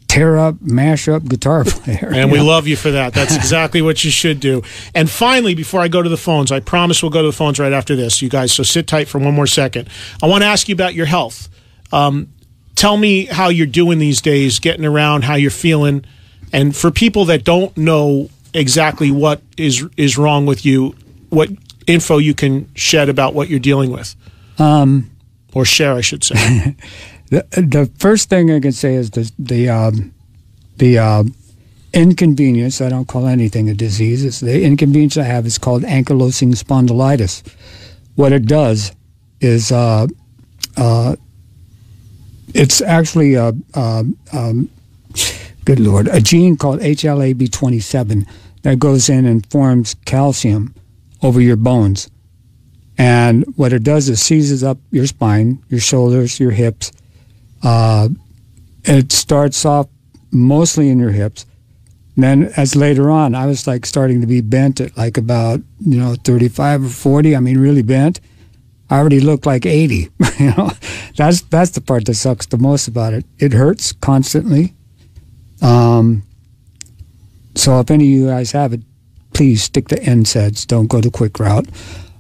tear up, mash up guitar player. And we love you for that. That's exactly what you should do. And finally, before I go to the phones, I promise we'll go to the phones right after this, you guys, so sit tight for one more second. I want to ask you about your health. Tell me how you're doing these days, getting around, how you're feeling. And for people that don't know exactly what is wrong with you, what info you can shed about what you're dealing with. Or share, I should say. The first thing I can say is the inconvenience. I don't call anything a disease. It's the inconvenience I have is called ankylosing spondylitis. What it does is it's actually good Lord, a gene called HLA-B27 that goes in and forms calcium over your bones. And what it does is seizes up your spine, your shoulders, your hips. It starts off mostly in your hips. And then as later on, I was like starting to be bent at like about, 35 or 40. I mean, really bent. I already looked like 80. That's the part that sucks the most about it. It hurts constantly. So if any of you guys have it, please stick to NSAIDs. Don't go the quick route.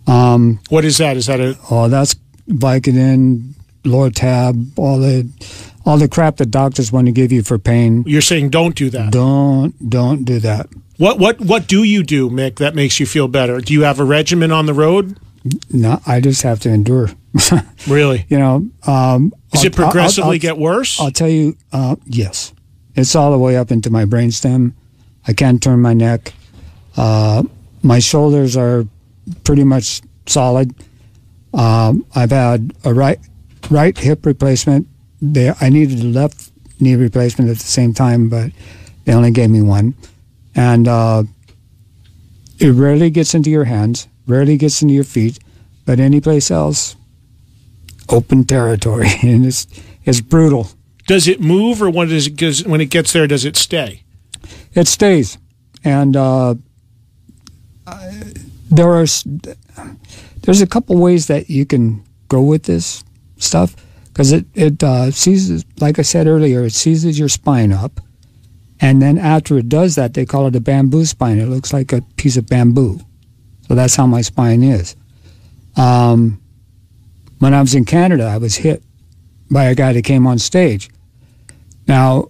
What is that? Is that a... Oh, that's Vicodin, Lortab, all the crap that doctors want to give you for pain. You're saying don't do that. Don't do that. What do you do, Mick, that makes you feel better? Do you have a regimen on the road? No, I just have to endure. Really? You know, does it progressively get worse? I'll tell you, yes. It's all the way up into my brainstem. I can't turn my neck. My shoulders are pretty much solid. I've had a right hip replacement. I needed a left knee replacement at the same time, but they only gave me one. And it rarely gets into your hands, rarely gets into your feet, but any place else, open territory, and it's brutal. Does it move, or when it gets there, does it stay? It stays, and there's a couple ways that you can go with this stuff, because it seizes, like I said earlier, it seizes your spine up, and then after it does that, they call it a bamboo spine. It looks like a piece of bamboo. So that's how my spine is. When I was in Canada, I was hit by a guy that came on stage. Now,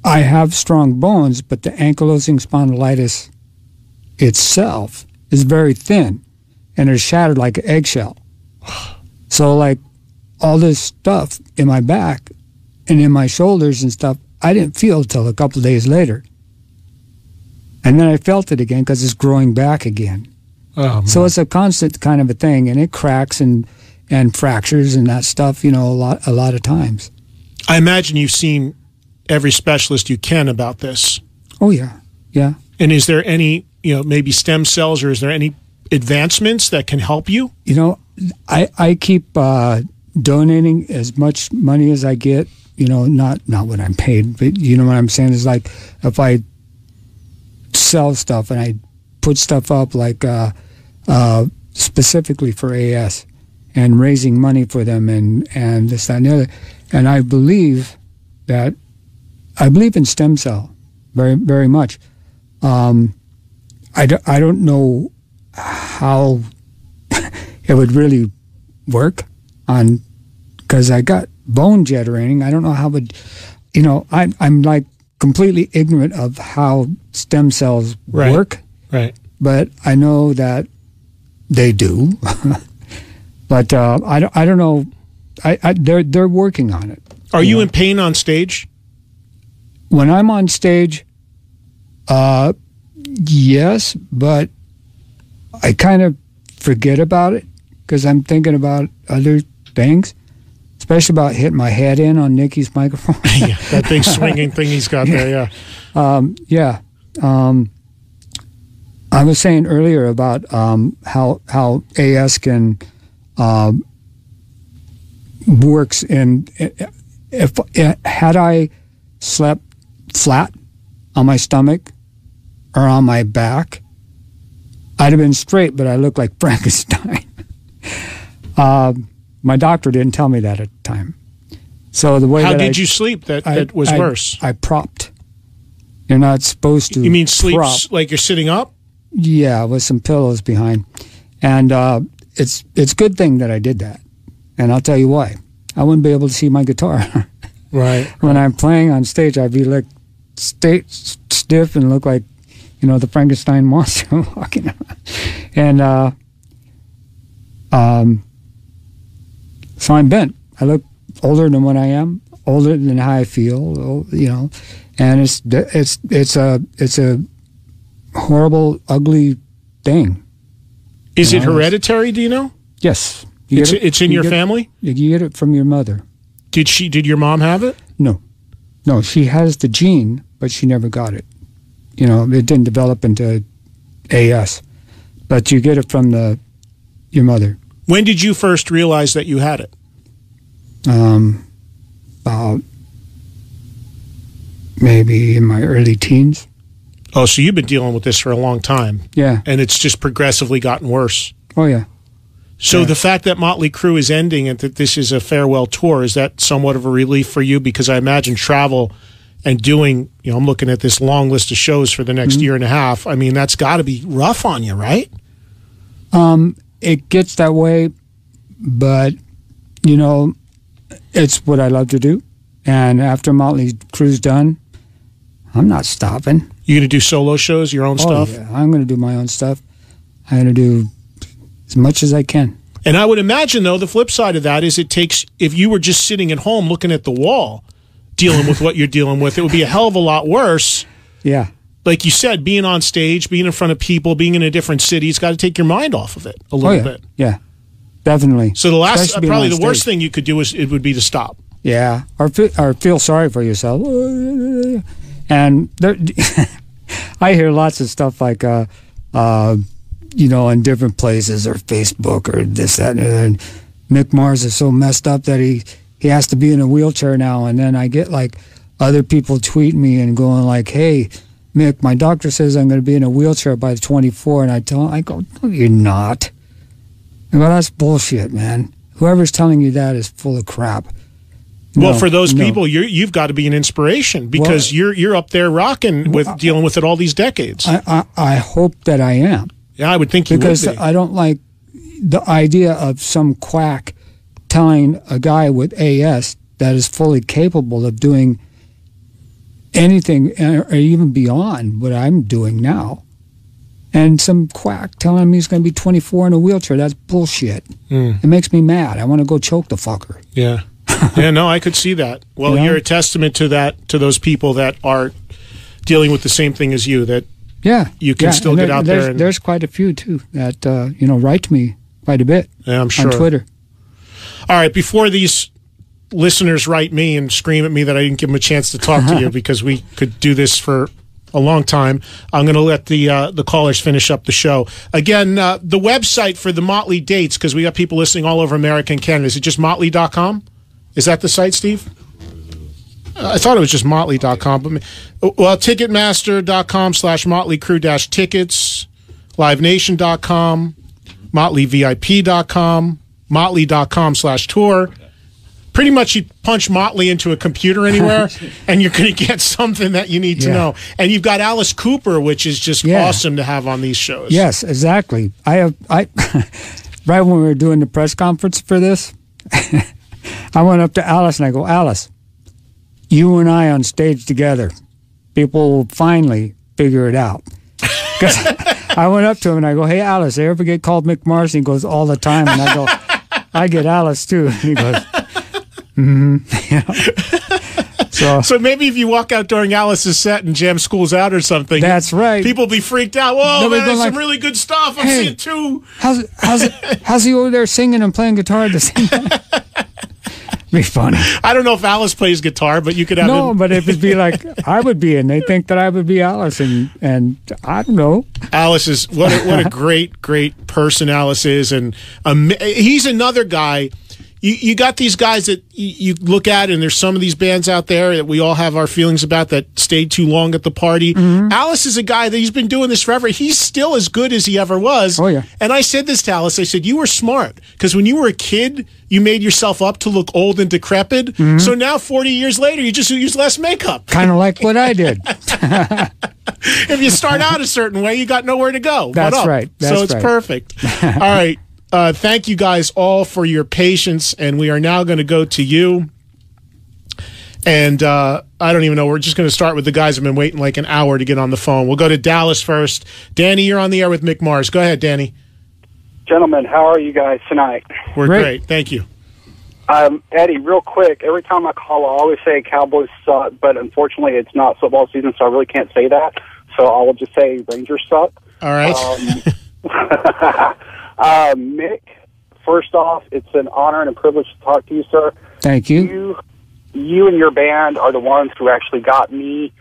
I have strong bones, but the ankylosing spondylitis itself is very thin, and it's shattered like an eggshell. So, like, all this stuff in my back and in my shoulders and stuff, I didn't feel till a couple of days later. And then I felt it again because it's growing back again. Oh, so it's a constant kind of a thing, and it cracks and fractures and that stuff, you know, a lot of times. I imagine you've seen every specialist you can about this. Oh, yeah. Yeah. And is there any, maybe stem cells, or is there any advancements that can help you? You know, I keep donating as much money as I get, not what I'm paid, but you know what I'm saying? Is like if I sell stuff and I put stuff up like specifically for AS and raising money for them and this, that, and the other. And I believe in stem cell very, very much. I don't know how it would really work because I got bone generating. I don't know how it would, I'm like completely ignorant of how stem cells work. Right. But I know that they do. But I don't know. They're working on it. Are you in pain on stage? When I'm on stage, yes, but I kind of forget about it because I'm thinking about other things, especially about hitting my head in on Nikki's microphone. Yeah, that big swinging thing he's got there, yeah. I was saying earlier about how AS can works in had I slept flat on my stomach or on my back, I'd have been straight, but I looked like Frankenstein. My doctor didn't tell me that at the time. So the way how did you sleep that was worse? I propped. You're not supposed to. You mean sleep prop. like you're sitting up? Yeah, with some pillows behind. And it's a good thing that I did that. And I'll tell you why. I wouldn't be able to see my guitar. Right. When I'm playing on stage, I'd be like stiff and look like, the Frankenstein monster walking around. And so I'm bent. I look older than what I am, older than how I feel, and it's a horrible, ugly thing. Is it hereditary, do you know? Yes. It's in your family? You get it from your mother. Did your mom have it? No, she has the gene, but she never got it. It didn't develop into AS, but you get it from your mother. When did you first realize that you had it? About maybe in my early teens. Oh, so you've been dealing with this for a long time. Yeah. And it's just progressively gotten worse. Oh, yeah. So the fact that Motley Crue is ending and that this is a farewell tour, is that somewhat of a relief for you? Because I imagine travel and doing, I'm looking at this long list of shows for the next year and a half. I mean, that's got to be rough on you, right? It gets that way, but, it's what I love to do. And after Motley Crue's done, I'm not stopping. You going to do solo shows, your own stuff? Yeah, I'm going to do my own stuff. I'm going to do as much as I can. And I would imagine, though, the flip side of that is it takes, if you were just sitting at home looking at the wall, dealing with what you're dealing with, it would be a hell of a lot worse. Yeah. Like you said, being on stage, being in front of people, being in a different city, it's got to take your mind off of it a little bit. Yeah, definitely. So the last, probably the worst thing you could do is, it would be to stop. Yeah, or feel sorry for yourself. And there, I hear lots of stuff like, you know, in different places or Facebook or this, that, and Mick Mars is so messed up that he has to be in a wheelchair now. And then I get like other people tweet me and going like, hey, Mick, my doctor says I'm going to be in a wheelchair by the 24. And I go, no, you're not. Well, that's bullshit, man. Whoever's telling you that is full of crap. Well, for those people, you've got to be an inspiration because you're up there rocking with dealing with it all these decades. I hope that I am. Yeah, I would think you would be. Because I don't like the idea of some quack telling a guy with AS that is fully capable of doing anything or even beyond what I'm doing now. And some quack telling him he's going to be 24 in a wheelchair. That's bullshit. It makes me mad. I want to go choke the fucker. Yeah. Yeah, no, I could see that. Well, you're a testament to that, to those people that are dealing with the same thing as you, that you can still get out there. There's quite a few, too, that, write to me quite a bit I'm sure. on Twitter. All right, before these listeners write me and scream at me that I didn't give them a chance to talk to you because we could do this for a long time, I'm going to let the callers finish up the show. Again, the website for the Motley dates, because we got people listening all over America and Canada, is it just motley.com? Is that the site, Steve? I thought it was just motley.com. But, well, ticketmaster.com/motleycrew-tickets, livenation.com, motleyvip.com, motley.com/tour. Pretty much you punch Motley into a computer anywhere, and you're going to get something that you need to know. And you've got Alice Cooper, which is just awesome to have on these shows. Yes, exactly. I right when we were doing the press conference for this, I went up to Alice and I go, Alice, you and I on stage together, people will finally figure it out. Because I went up to him and I go, hey, Alice, I ever get called Mick Mars? And he goes, all the time. And I go, I get Alice too. And he goes, So maybe if you walk out during Alice's set and Jam School's Out or something, that's right. People will be freaked out. Whoa, man, there's some really good stuff. I'm seeing two. How's he over there singing and playing guitar at the same time? Be funny. I don't know if Alice plays guitar, but you could have no. But if it'd be like I would be, and they think that I would be Alice, and I don't know. Alice is what a great person Alice is, and he's another guy. You got these guys that you look at, and there's some of these bands out there that we all have our feelings about that stayed too long at the party. Alice is a guy that he's been doing this forever. He's still as good as he ever was. Oh, yeah. And I said this to Alice. I said, you were smart because when you were a kid, you made yourself up to look old and decrepit. So now 40 years later, you just use less makeup. Kind of like what I did. If you start out a certain way, you got nowhere to go. That's right. So it's perfect. All right. Thank you guys all for your patience, and we are now going to go to you. And I don't even know. We're just going to start with the guys who have been waiting like an hour to get on the phone. We'll go to Dallas first. Danny, you're on the air with Mick Mars. Go ahead, Danny. Gentlemen, how are you guys tonight? We're great. Thank you. Eddie, real quick, every time I call, I always say Cowboys suck, but unfortunately it's not football season, so I really can't say that. So I will just say Rangers suck. All right. Mick, first off, it's an honor and a privilege to talk to you, sir. Thank you. You and your band are the ones who actually got me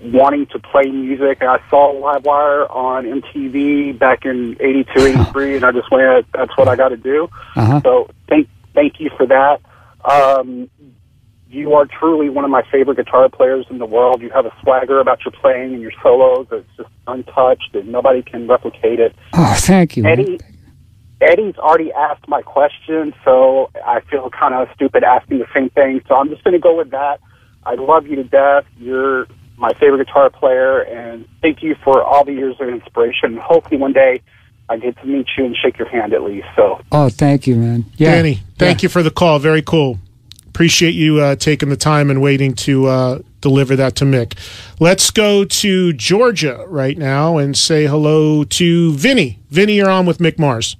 wanting to play music. I saw Livewire on MTV back in 82, 83, and I just went, that's what I got to do. So thank you for that. You are truly one of my favorite guitar players in the world. You have a swagger about your playing and your solos that's just untouched, and nobody can replicate it. Oh, thank you. Eddie's already asked my question, so I feel kind of stupid asking the same thing. So I'm just going to go with that. I love you to death. You're my favorite guitar player, and thank you for all the years of inspiration. Hopefully one day I get to meet you and shake your hand at least. So. Oh, thank you, man. Yeah. Danny, thank you for the call. Very cool. Appreciate you taking the time and waiting to deliver that to Mick. Let's go to Georgia right now and say hello to Vinny. Vinny, you're on with Mick Mars.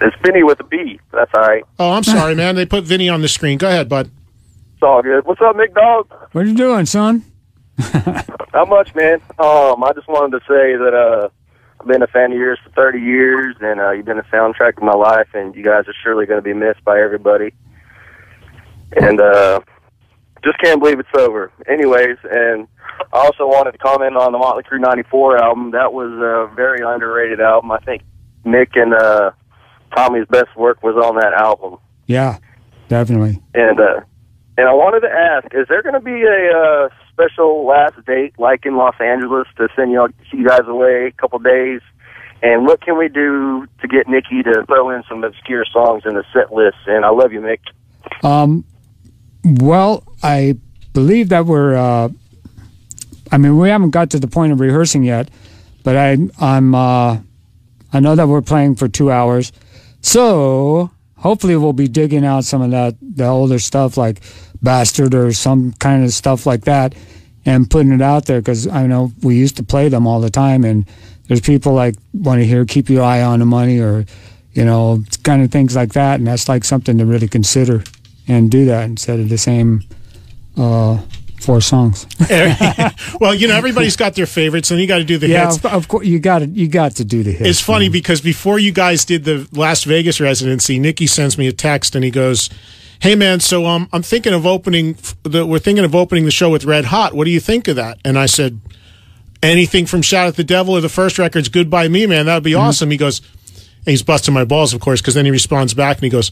It's Vinny with a B. That's all right. Oh, I'm sorry, man. They put Vinny on the screen. Go ahead, bud. It's all good. What's up, Mick Dog? What are you doing, son? Not much, man. I just wanted to say that I've been a fan of yours for 30 years, and you've been a soundtrack of my life, and you guys are surely going to be missed by everybody. And just can't believe it's over. Anyways, and I also wanted to comment on the Motley Crue 94 album. That was a very underrated album. I think Mick and Tommy's best work was on that album. Yeah, definitely. And I wanted to ask, is there going to be a special last date like in Los Angeles to send you guys away a couple days? And what can we do to get Nikki to throw in some obscure songs in the set list? And I love you, Mick. Well, I believe that we're. We haven't got to the point of rehearsing yet, but I know that we're playing for 2 hours, so hopefully we'll be digging out some of the older stuff like Bastard or some kind of stuff like that, and putting it out there, because I know we used to play them all the time, and there's people like want to hear "Keep Your Eye on the Money" or kind of things like that, and that's like something to really consider and do that instead of the same 4 songs. Well, everybody's got their favorites, and you got to do the hits. Yeah, of course, you got to do the hits. It's funny because before you guys did the Las Vegas residency, Nicky sends me a text and he goes, "Hey man, so I'm thinking of opening the show with Red Hot. What do you think of that?" And I said, "Anything from Shout at the Devil or the first record's Good By Me, man. That would be awesome." He goes, and he's busting my balls, of course, because then he responds back and he goes,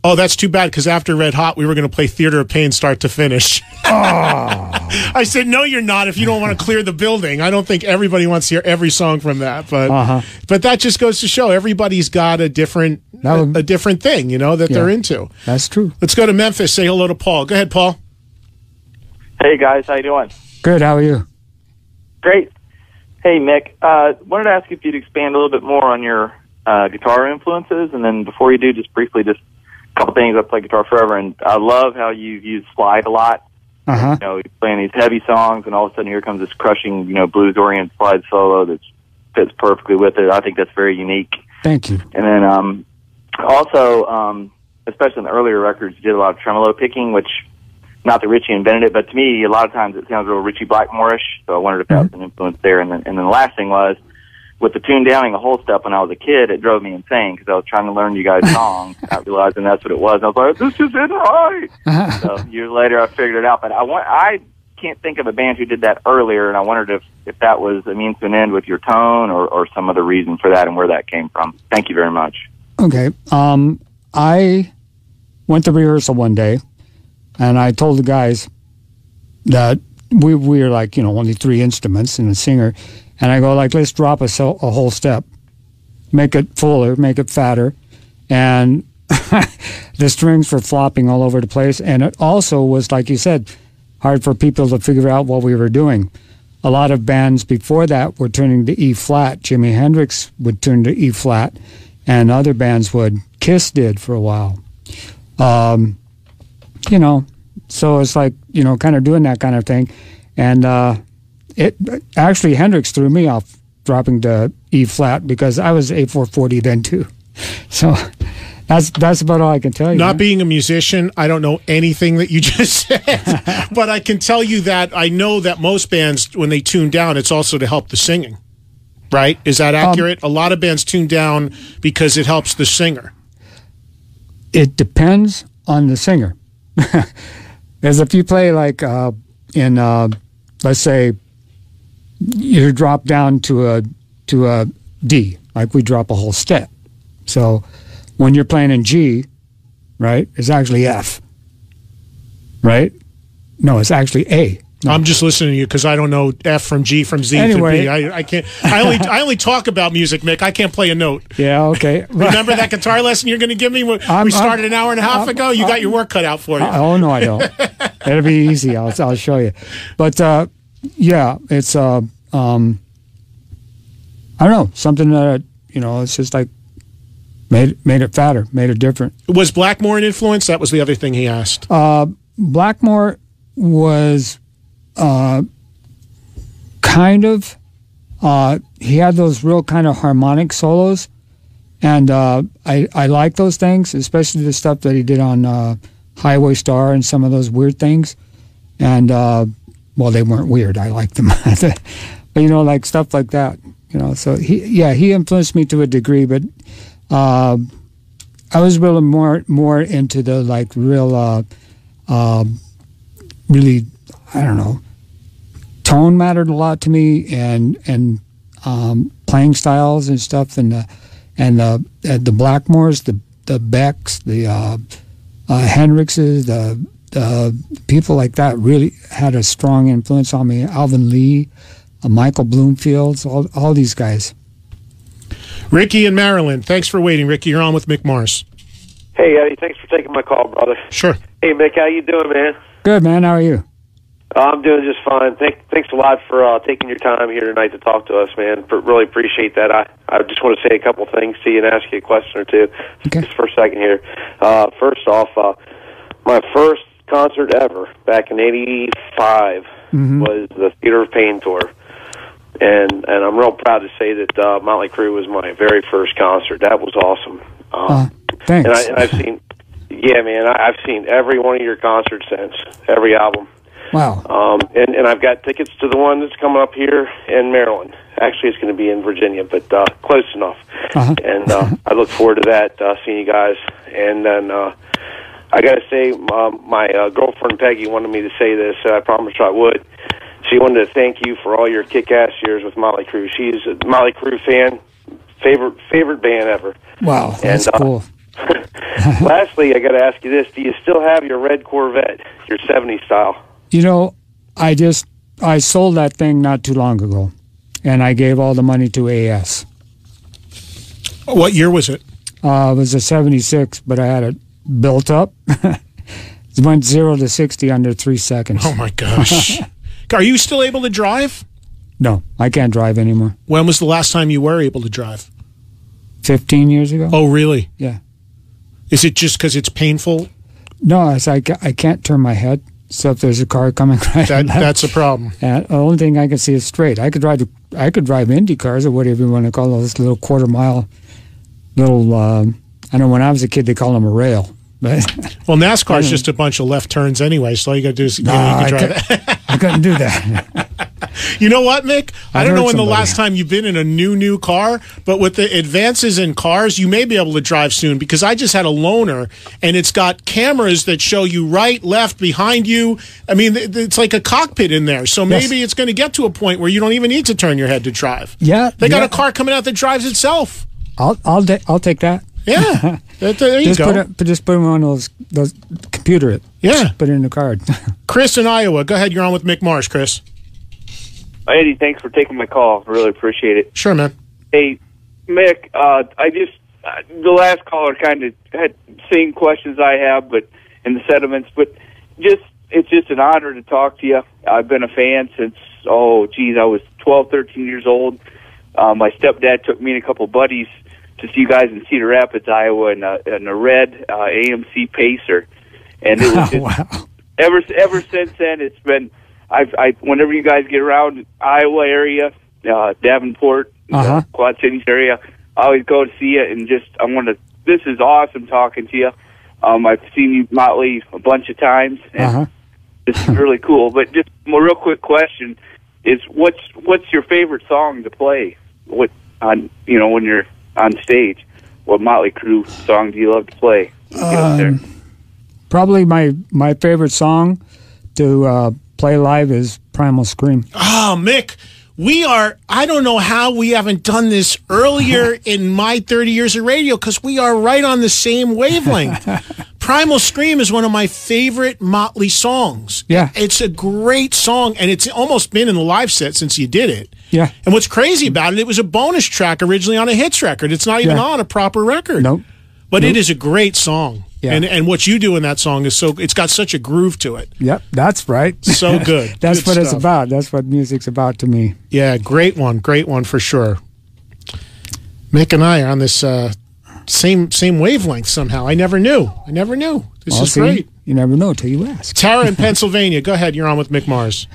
"Oh, that's too bad, because after Red Hot, we were going to play Theater of Pain start to finish." I said, "No, you're not, if you don't want to clear the building." I don't think everybody wants to hear every song from that. But that just goes to show everybody's got a different thing, that they're into. That's true. Let's go to Memphis, say hello to Paul. Go ahead, Paul. Hey, guys. How you doing? Good. How are you? Great. Hey, Mick. Wanted to ask if you'd expand a little bit more on your guitar influences, and then before you do, just briefly, just couple things. I play guitar forever, and I love how you've used slide a lot. You're playing these heavy songs, and all of a sudden here comes this crushing, blues-oriented slide solo that fits perfectly with it. I think that's very unique. Thank you. And then also, especially in the earlier records, you did a lot of tremolo picking, which, not that Richie invented it, but to me, a lot of times it sounds real Richie Blackmore-ish, so I wondered if that was an influence there. And then the last thing was, with the tune downing a whole step when I was a kid, it drove me insane because I was trying to learn you guys' songs, not realizing that's what it was. And I was like, "This isn't right." So years later, I figured it out. But I can't think of a band who did that earlier, and I wondered if that was a means to an end with your tone or some other reason for that and where that came from. Thank you very much. Okay. I went to rehearsal one day, and I told the guys that we were like, only 3 instruments and a singer. And I go, let's drop a whole step, make it fuller, make it fatter. And the strings were flopping all over the place. And it also was, like you said, hard for people to figure out what we were doing. A lot of bands before that were turning to E flat. Jimi Hendrix would turn to E flat, and other bands would. Kiss did for a while. So it's like, kind of doing that kind of thing. And, it actually, Hendrix threw me off dropping to E flat because I was A440 then too. So that's about all I can tell you. Not being a musician, I don't know anything that you just said, but I can tell you that I know that most bands, when they tune down, it's also to help the singing. Right? Is that accurate? A lot of bands tune down because it helps the singer. It depends on the singer. Because if you play let's say, you drop down to a D, like we drop a whole step. So when you're playing in G, right, it's actually F, right? No, it's actually A. No. I'm just listening to you because I don't know F from G from Z anyway, to B. I can't. I only talk about music, Mick. I can't play a note. Yeah, okay. Remember that guitar lesson you're going to give me? We started an hour and a half ago. You got your work cut out for you. Oh no, I don't. It'll be easy. I'll show you. But yeah, it's I don't know, something that it's just like Made it fatter, made it different. Was Blackmore an influence? That was the other thing he asked. Blackmore was kind of, he had those real kind of harmonic solos, and I like those things, especially the stuff that he did on Highway Star and some of those weird things. And, well, they weren't weird. I liked them. But, like stuff like that, So, he influenced me to a degree, but I was really more into the, like, real, really, I don't know, tone mattered a lot to me, and playing styles and stuff, and the Blackmores, the Becks, the Hendrixes, the people like that really had a strong influence on me. Alvin Lee, Michael Bloomfield, all these guys. Ricky in Maryland, thanks for waiting. Ricky, you're on with Mick Mars. Hey, Eddie, thanks for taking my call, brother. Sure. Hey, Mick, how you doing, man? Good, man. How are you? I'm doing just fine. Thanks a lot for taking your time here tonight to talk to us, man. Really appreciate that. I just want to say a couple things to you and ask you a question or two. Okay. Just for a second here. First off, my first concert ever back in '85 was the Theater of Pain tour. And I'm real proud to say that Motley Crue was my very first concert. That was awesome. Thanks. And I've seen, yeah, man, I've seen every one of your concerts since, every album. Wow. And I've got tickets to the one that's coming up here in Maryland. Actually, it's going to be in Virginia, but close enough. Uh-huh. And I look forward to that, seeing you guys. And then I got to say, my girlfriend Peggy wanted me to say this. I promised I would. She wanted to thank you for all your kick-ass years with Motley Crue. She's a Motley Crue fan, favorite band ever. Wow, that's cool. Lastly, I got to ask you this: do you still have your red Corvette, your '70s style? I sold that thing not too long ago, and I gave all the money to AS. What year was it? It was a '76, but I had it built up. It went 0 to 60 under 3 seconds. Oh my gosh! Are you still able to drive? No, I can't drive anymore. When was the last time you were able to drive? 15 years ago. Oh, really? Yeah. Is it just because it's painful? No, I can't turn my head. So if there's a car coming right that's a problem. And the only thing I can see is straight. I could drive Indy cars or whatever you want to call those little quarter mile little. I know when I was a kid they called them a rail. But well, NASCAR is just a bunch of left turns anyway. So all you got to do is you can drive. I couldn't do that. You know what, Mick? I don't know when the last time you've been in a new car, but with the advances in cars, you may be able to drive soon, because I just had a loaner, and it's got cameras that show you right, left, behind you. I mean, it's like a cockpit in there. So maybe it's going to get to a point where you don't even need to turn your head to drive. Yeah. They got a car coming out that drives itself. I'll take that. Yeah. There you go. Just put them on those computer it. Yeah. Just put it in the card. Chris in Iowa. Go ahead. You're on with Mick Marsh, Chris. Eddie, thanks for taking my call. Really appreciate it. Sure, man. Hey, Mick, the last caller kind of had same questions I have, but in the sentiments, but it's just an honor to talk to you. I've been a fan since, I was 12, 13 years old. My stepdad took me and a couple buddies to see you guys in Cedar Rapids, Iowa, in a red AMC Pacer, and it was wow. Ever since then, it's been. Whenever you guys get around Iowa area, Davenport, Quad Cities area, I always go to see you, and this is awesome talking to you. I've seen you Motley a bunch of times, and this is really cool. But just a real quick question is, what's your favorite song to play? When you're on stage, what Motley Crue song do you love to play? Probably my favorite song to play live is Primal Scream. Oh, Mick, I don't know how we haven't done this earlier in my 30 years of radio, because we are right on the same wavelength. Primal Scream is one of my favorite Motley songs. Yeah. It's a great song, and it's almost been in the live set since you did it. Yeah. And what's crazy about it was a bonus track originally on a hits record. It's not even on a proper record. Nope. But it is a great song. Yeah. And what you do in that song is it's got such a groove to it. Yep, that's right. So good. That's good what stuff. it's about. That's what music's about to me. Yeah, great one for sure. Mick and I are on this same wavelength somehow. I never knew. This is great. You never know till you ask. Tara in Pennsylvania. Go ahead. You're on with Mick Mars.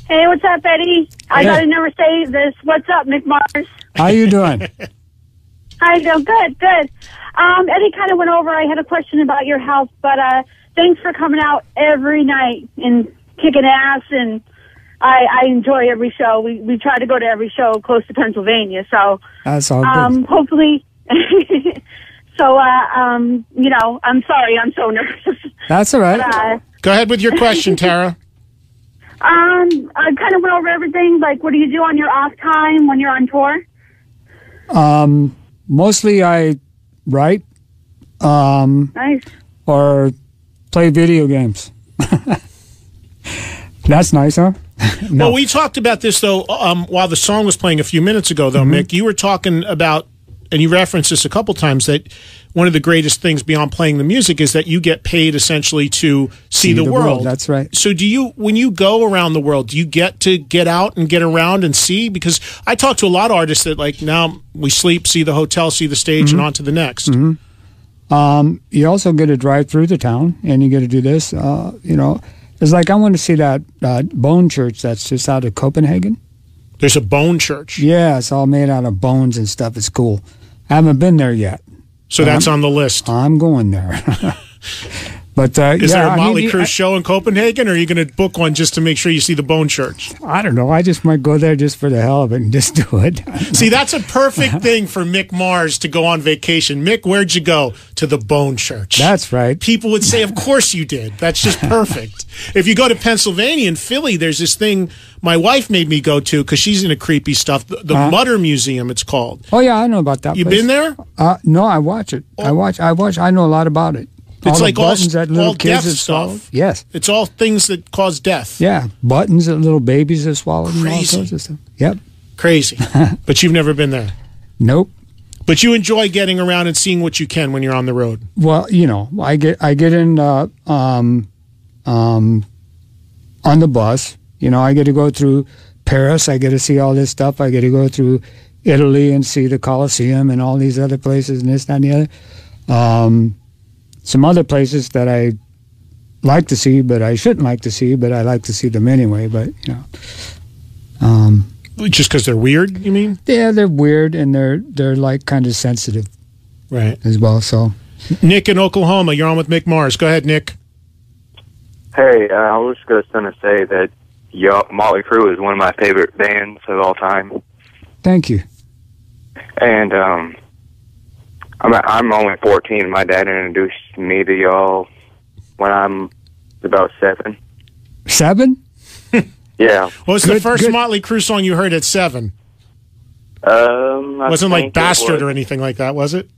Hey, what's up, Eddie? I gotta never say this. What's up, Mick Mars? How you doing? Hi, Joe. Good. Eddie kind of went over. I had a question about your health, but thanks for coming out every night and kicking ass. And I enjoy every show. We try to go to every show close to Pennsylvania. So that's all good. Hopefully. So I'm sorry. I'm so nervous. That's all right. But, go ahead with your question, Tara. I kind of went over everything. Like, what do you do on your off time when you're on tour? Mostly I write. Nice. Or play video games. That's nice, huh? No. Well, we talked about this, though, while the song was playing a few minutes ago, though, Mick. You were talking about, and you referenced this a couple times, that one of the greatest things beyond playing the music is that you get paid essentially to see the world. That's right. So when you go around the world, do you get to get out and get around and see? Because I talk to a lot of artists that, like, now we sleep, see the hotel, see the stage, and on to the next. You also get to drive through the town, and you get to do this. It's like I want to see that bone church that's just out of Copenhagen. There's a bone church. Yeah, it's all made out of bones and stuff. It's cool. I haven't been there yet. So that's on the list. I'm going there. But is there a Motley Crue show in Copenhagen, or are you going to book one just to make sure you see the Bone Church? I don't know. I just might go there just for the hell of it and just do it. See, that's a perfect thing for Mick Mars to go on vacation. Mick, where'd you go? To the Bone Church. That's right. People would say, of course you did. That's just perfect. If you go to Pennsylvania and Philly, there's this thing my wife made me go to because she's into creepy stuff. The Mutter Museum, it's called. Oh, yeah, I know about that You place. been there? No, I watch it. I watch. I know a lot about it. It's like buttons that little kids death have stuff. swallowed. Yes. It's all things that cause death. Yeah. Buttons that little babies have swallowed and all sorts of stuff. Yep. Crazy. But you've never been there. Nope. But you enjoy getting around and seeing what you can when you're on the road. Well, I get in on the bus. I get to go through Paris. I get to see all this stuff. I get to go through Italy and see the Colosseum and all these other places and this, that, and the other. Some other places that I like to see, but I shouldn't like to see, but I like to see them anyway. But just because they're weird, you mean? Yeah, they're weird and they're like kind of sensitive, right? As well. So, Nick in Oklahoma, you're on with Mick Mars. Go ahead, Nick. Hey, I was just going to say that Motley Crue is one of my favorite bands of all time. Thank you. And I'm only 14. My dad introduced me to y'all when I'm about 7. 7? Yeah. What was the first Motley Crue song you heard at 7? Wasn't like Bastard or anything like that, was it?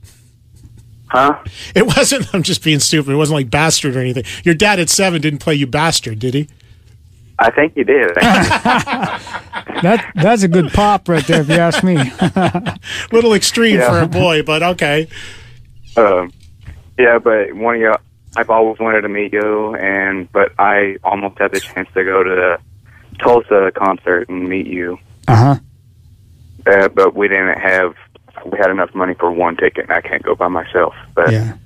Huh? It wasn't. I'm just being stupid. It wasn't like Bastard or anything. Your dad at 7 didn't play you Bastard, did he? I think he did. That's a good pop right there, if you ask me. Little extreme for a boy, but okay. Yeah, but one of y'all, I've always wanted to meet you, but I almost had the chance to go to the Tulsa concert and meet you. But we had enough money for one ticket, and I can't go by myself. But yeah.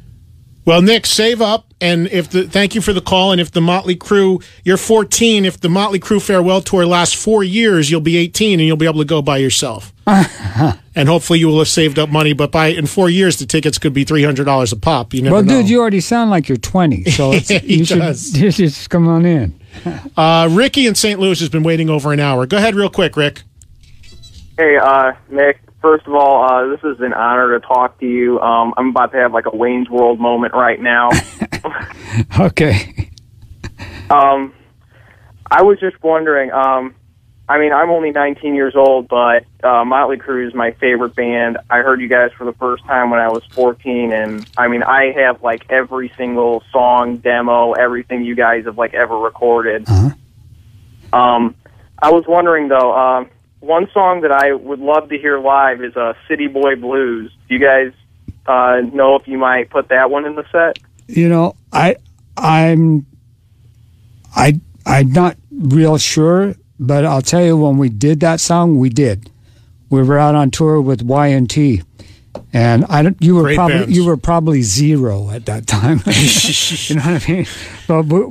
Well, Nick, save up, and thank you for the call. And if the Motley Crue, you're 14. If the Motley Crue farewell tour lasts 4 years, you'll be 18, and you'll be able to go by yourself. And hopefully, you will have saved up money. But in 4 years, the tickets could be $300 a pop. You never know. Well, dude, you already sound like you're 20, so you should just come on in. Ricky in St. Louis has been waiting over an hour. Go ahead, real quick, Rick. Hey, Mick. First of all, this is an honor to talk to you. I'm about to have like a Wayne's World moment right now. Okay. I was just wondering, I'm only 19 years old, but Motley Crue is my favorite band. I heard you guys for the first time when I was 14, and I have like every single song, demo, everything you guys have like ever recorded. I was wondering though, one song that I would love to hear live is City Boy Blues. Do you guys know if you might put that one in the set? I'm not real sure, but I'll tell you, when we did that song, we were out on tour with Y&T, And you Great bands. were probably 0 at that time. You know what I mean?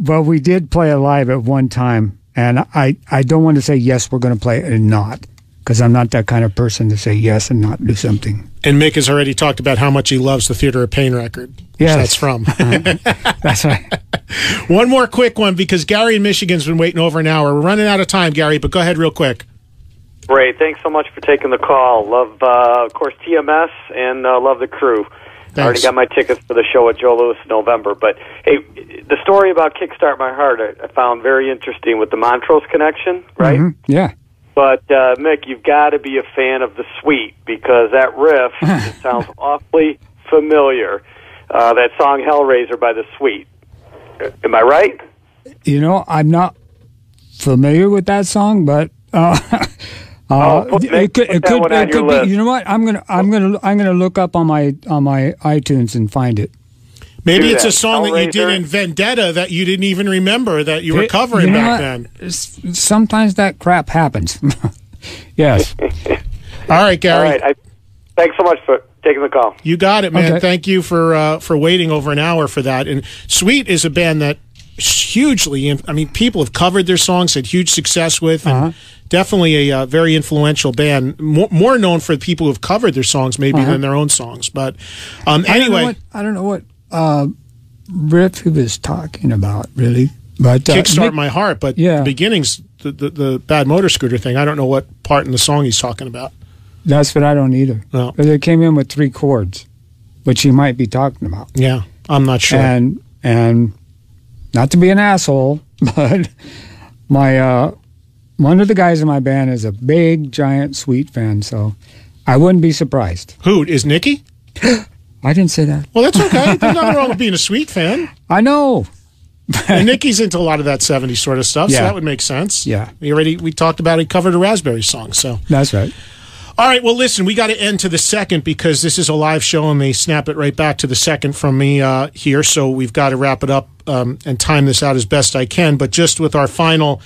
But we did play it live at one time, and I don't want to say yes, we're going to play it and not, because I'm not that kind of person to say yes and not do something. And Mick has already talked about how much he loves the Theater of Pain record. Yes. That's from. That's right. One more quick one, because Gary in Michigan's been waiting over an hour. We're running out of time, Gary, but go ahead real quick. Great. Thanks so much for taking the call. Love, of course, TMS, and love the crew. Thanks. I already got my tickets for the show at Joe Louis in November. But, hey, the story about Kickstart My Heart I found very interesting with the Montrose connection, right? Mm-hmm. Yeah. But, Mick, you've got to be a fan of the Sweet, because that riff it sounds awfully familiar. That song Hellraiser by the Sweet. Am I right? You know, I'm not familiar with that song, but it could be. You know what? I'm gonna look up on my iTunes and find it. Maybe it's a song that you did in Vendetta that you didn't even remember that you were covering back then. Sometimes that crap happens. Yes. All right, Gary. All right. Thanks so much for taking the call. You got it, man. Okay. Thank you for waiting over an hour for that. And Sweet is a band that hugely, I mean, people have covered their songs, had huge success with, and definitely a very influential band. More known for the people who have covered their songs maybe than their own songs. But anyway, I don't know what riff he was talking about, really. But Kickstart My Heart. But yeah. the beginnings, the Bad Motor Scooter thing, I don't know what part in the song he's talking about. That's what I don't either. No. But it came in with 3 chords, which he might be talking about. Yeah, I'm not sure. And not to be an asshole, but my one of the guys in my band is a big, giant Sweet fan, so I wouldn't be surprised. Who is Nikki? I didn't say that. Well, that's okay. There's nothing wrong with being a Sweet fan. I know. And Nikki's into a lot of that 70s sort of stuff, so Yeah. that would make sense. Yeah. We talked about he covered a Raspberry song, so. That's right. All right, well, listen, we got to end to the second because this is a live show and they snap it right back to the second from me here, so we've got to wrap it up and time this out as best I can. But just with our final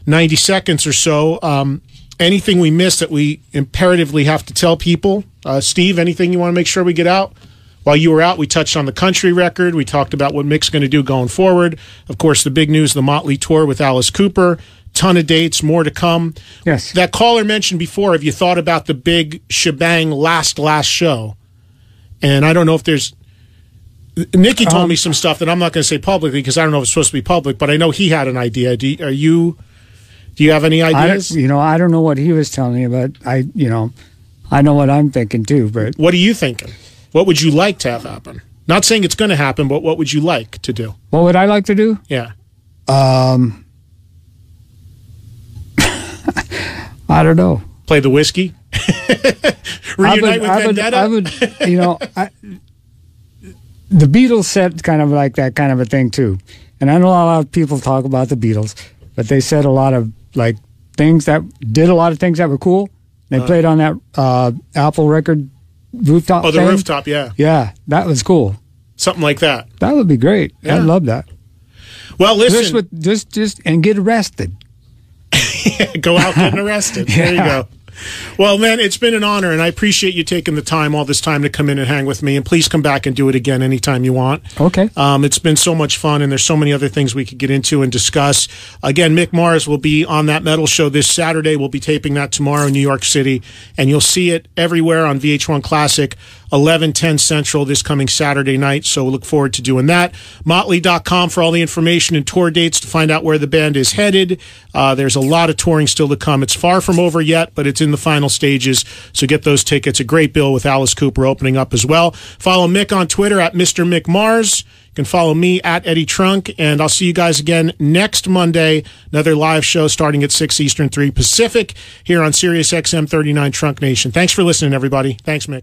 90 seconds or so, anything we missed that we imperatively have to tell people? Steve, anything you want to make sure we get out? While you were out, we touched on the country record. We talked about what Mick's going to do going forward. Of course, the big news, the Motley Tour with Alice Cooper. Ton of dates, more to come. Yes. That caller mentioned before, have you thought about the big shebang last show? And I don't know if there's... Nikki told me some stuff that I'm not going to say publicly because I don't know if it's supposed to be public, but I know he had an idea. Do you have any ideas? I don't know what he was telling me, but I know what I'm thinking too. But what are you thinking? What would you like to have happen? Not saying it's going to happen, but what would you like to do? What would I like to do? Yeah. I don't know. Play the whiskey? Reunite with Vendetta? The Beatles said kind of like that kind of a thing too. And I know a lot of people talk about the Beatles, but they said a lot of like things that did a lot of things that were cool. They played on that Apple record rooftop. Oh, the thing. rooftop, yeah. Yeah, that was cool. Something like that. That would be great. Yeah. I'd love that. Well, listen. Just and get arrested. Go out getting arrested. Yeah. There you go. Well, man, it's been an honor, and I appreciate you taking the time, all this time, to come in and hang with me. And please come back and do it again anytime you want. Okay. It's been so much fun, and there's so many other things we could get into and discuss. Again, Mick Mars will be on that metal show this Saturday. We'll be taping that tomorrow in New York City, and you'll see it everywhere on VH1 Classic, 11/10 Central this coming Saturday night. So we'll look forward to doing that. Motley.com for all the information and tour dates to find out where the band is headed. There's a lot of touring still to come. It's far from over yet, but it's in the final stages. So get those tickets. A great bill with Alice Cooper opening up as well. Follow Mick on Twitter at Mr. Mick Mars. You can follow me at Eddie Trunk, and I'll see you guys again next Monday. Another live show starting at 6 Eastern, 3 Pacific here on Sirius XM 39 Trunk Nation. Thanks for listening, everybody. Thanks, Mick.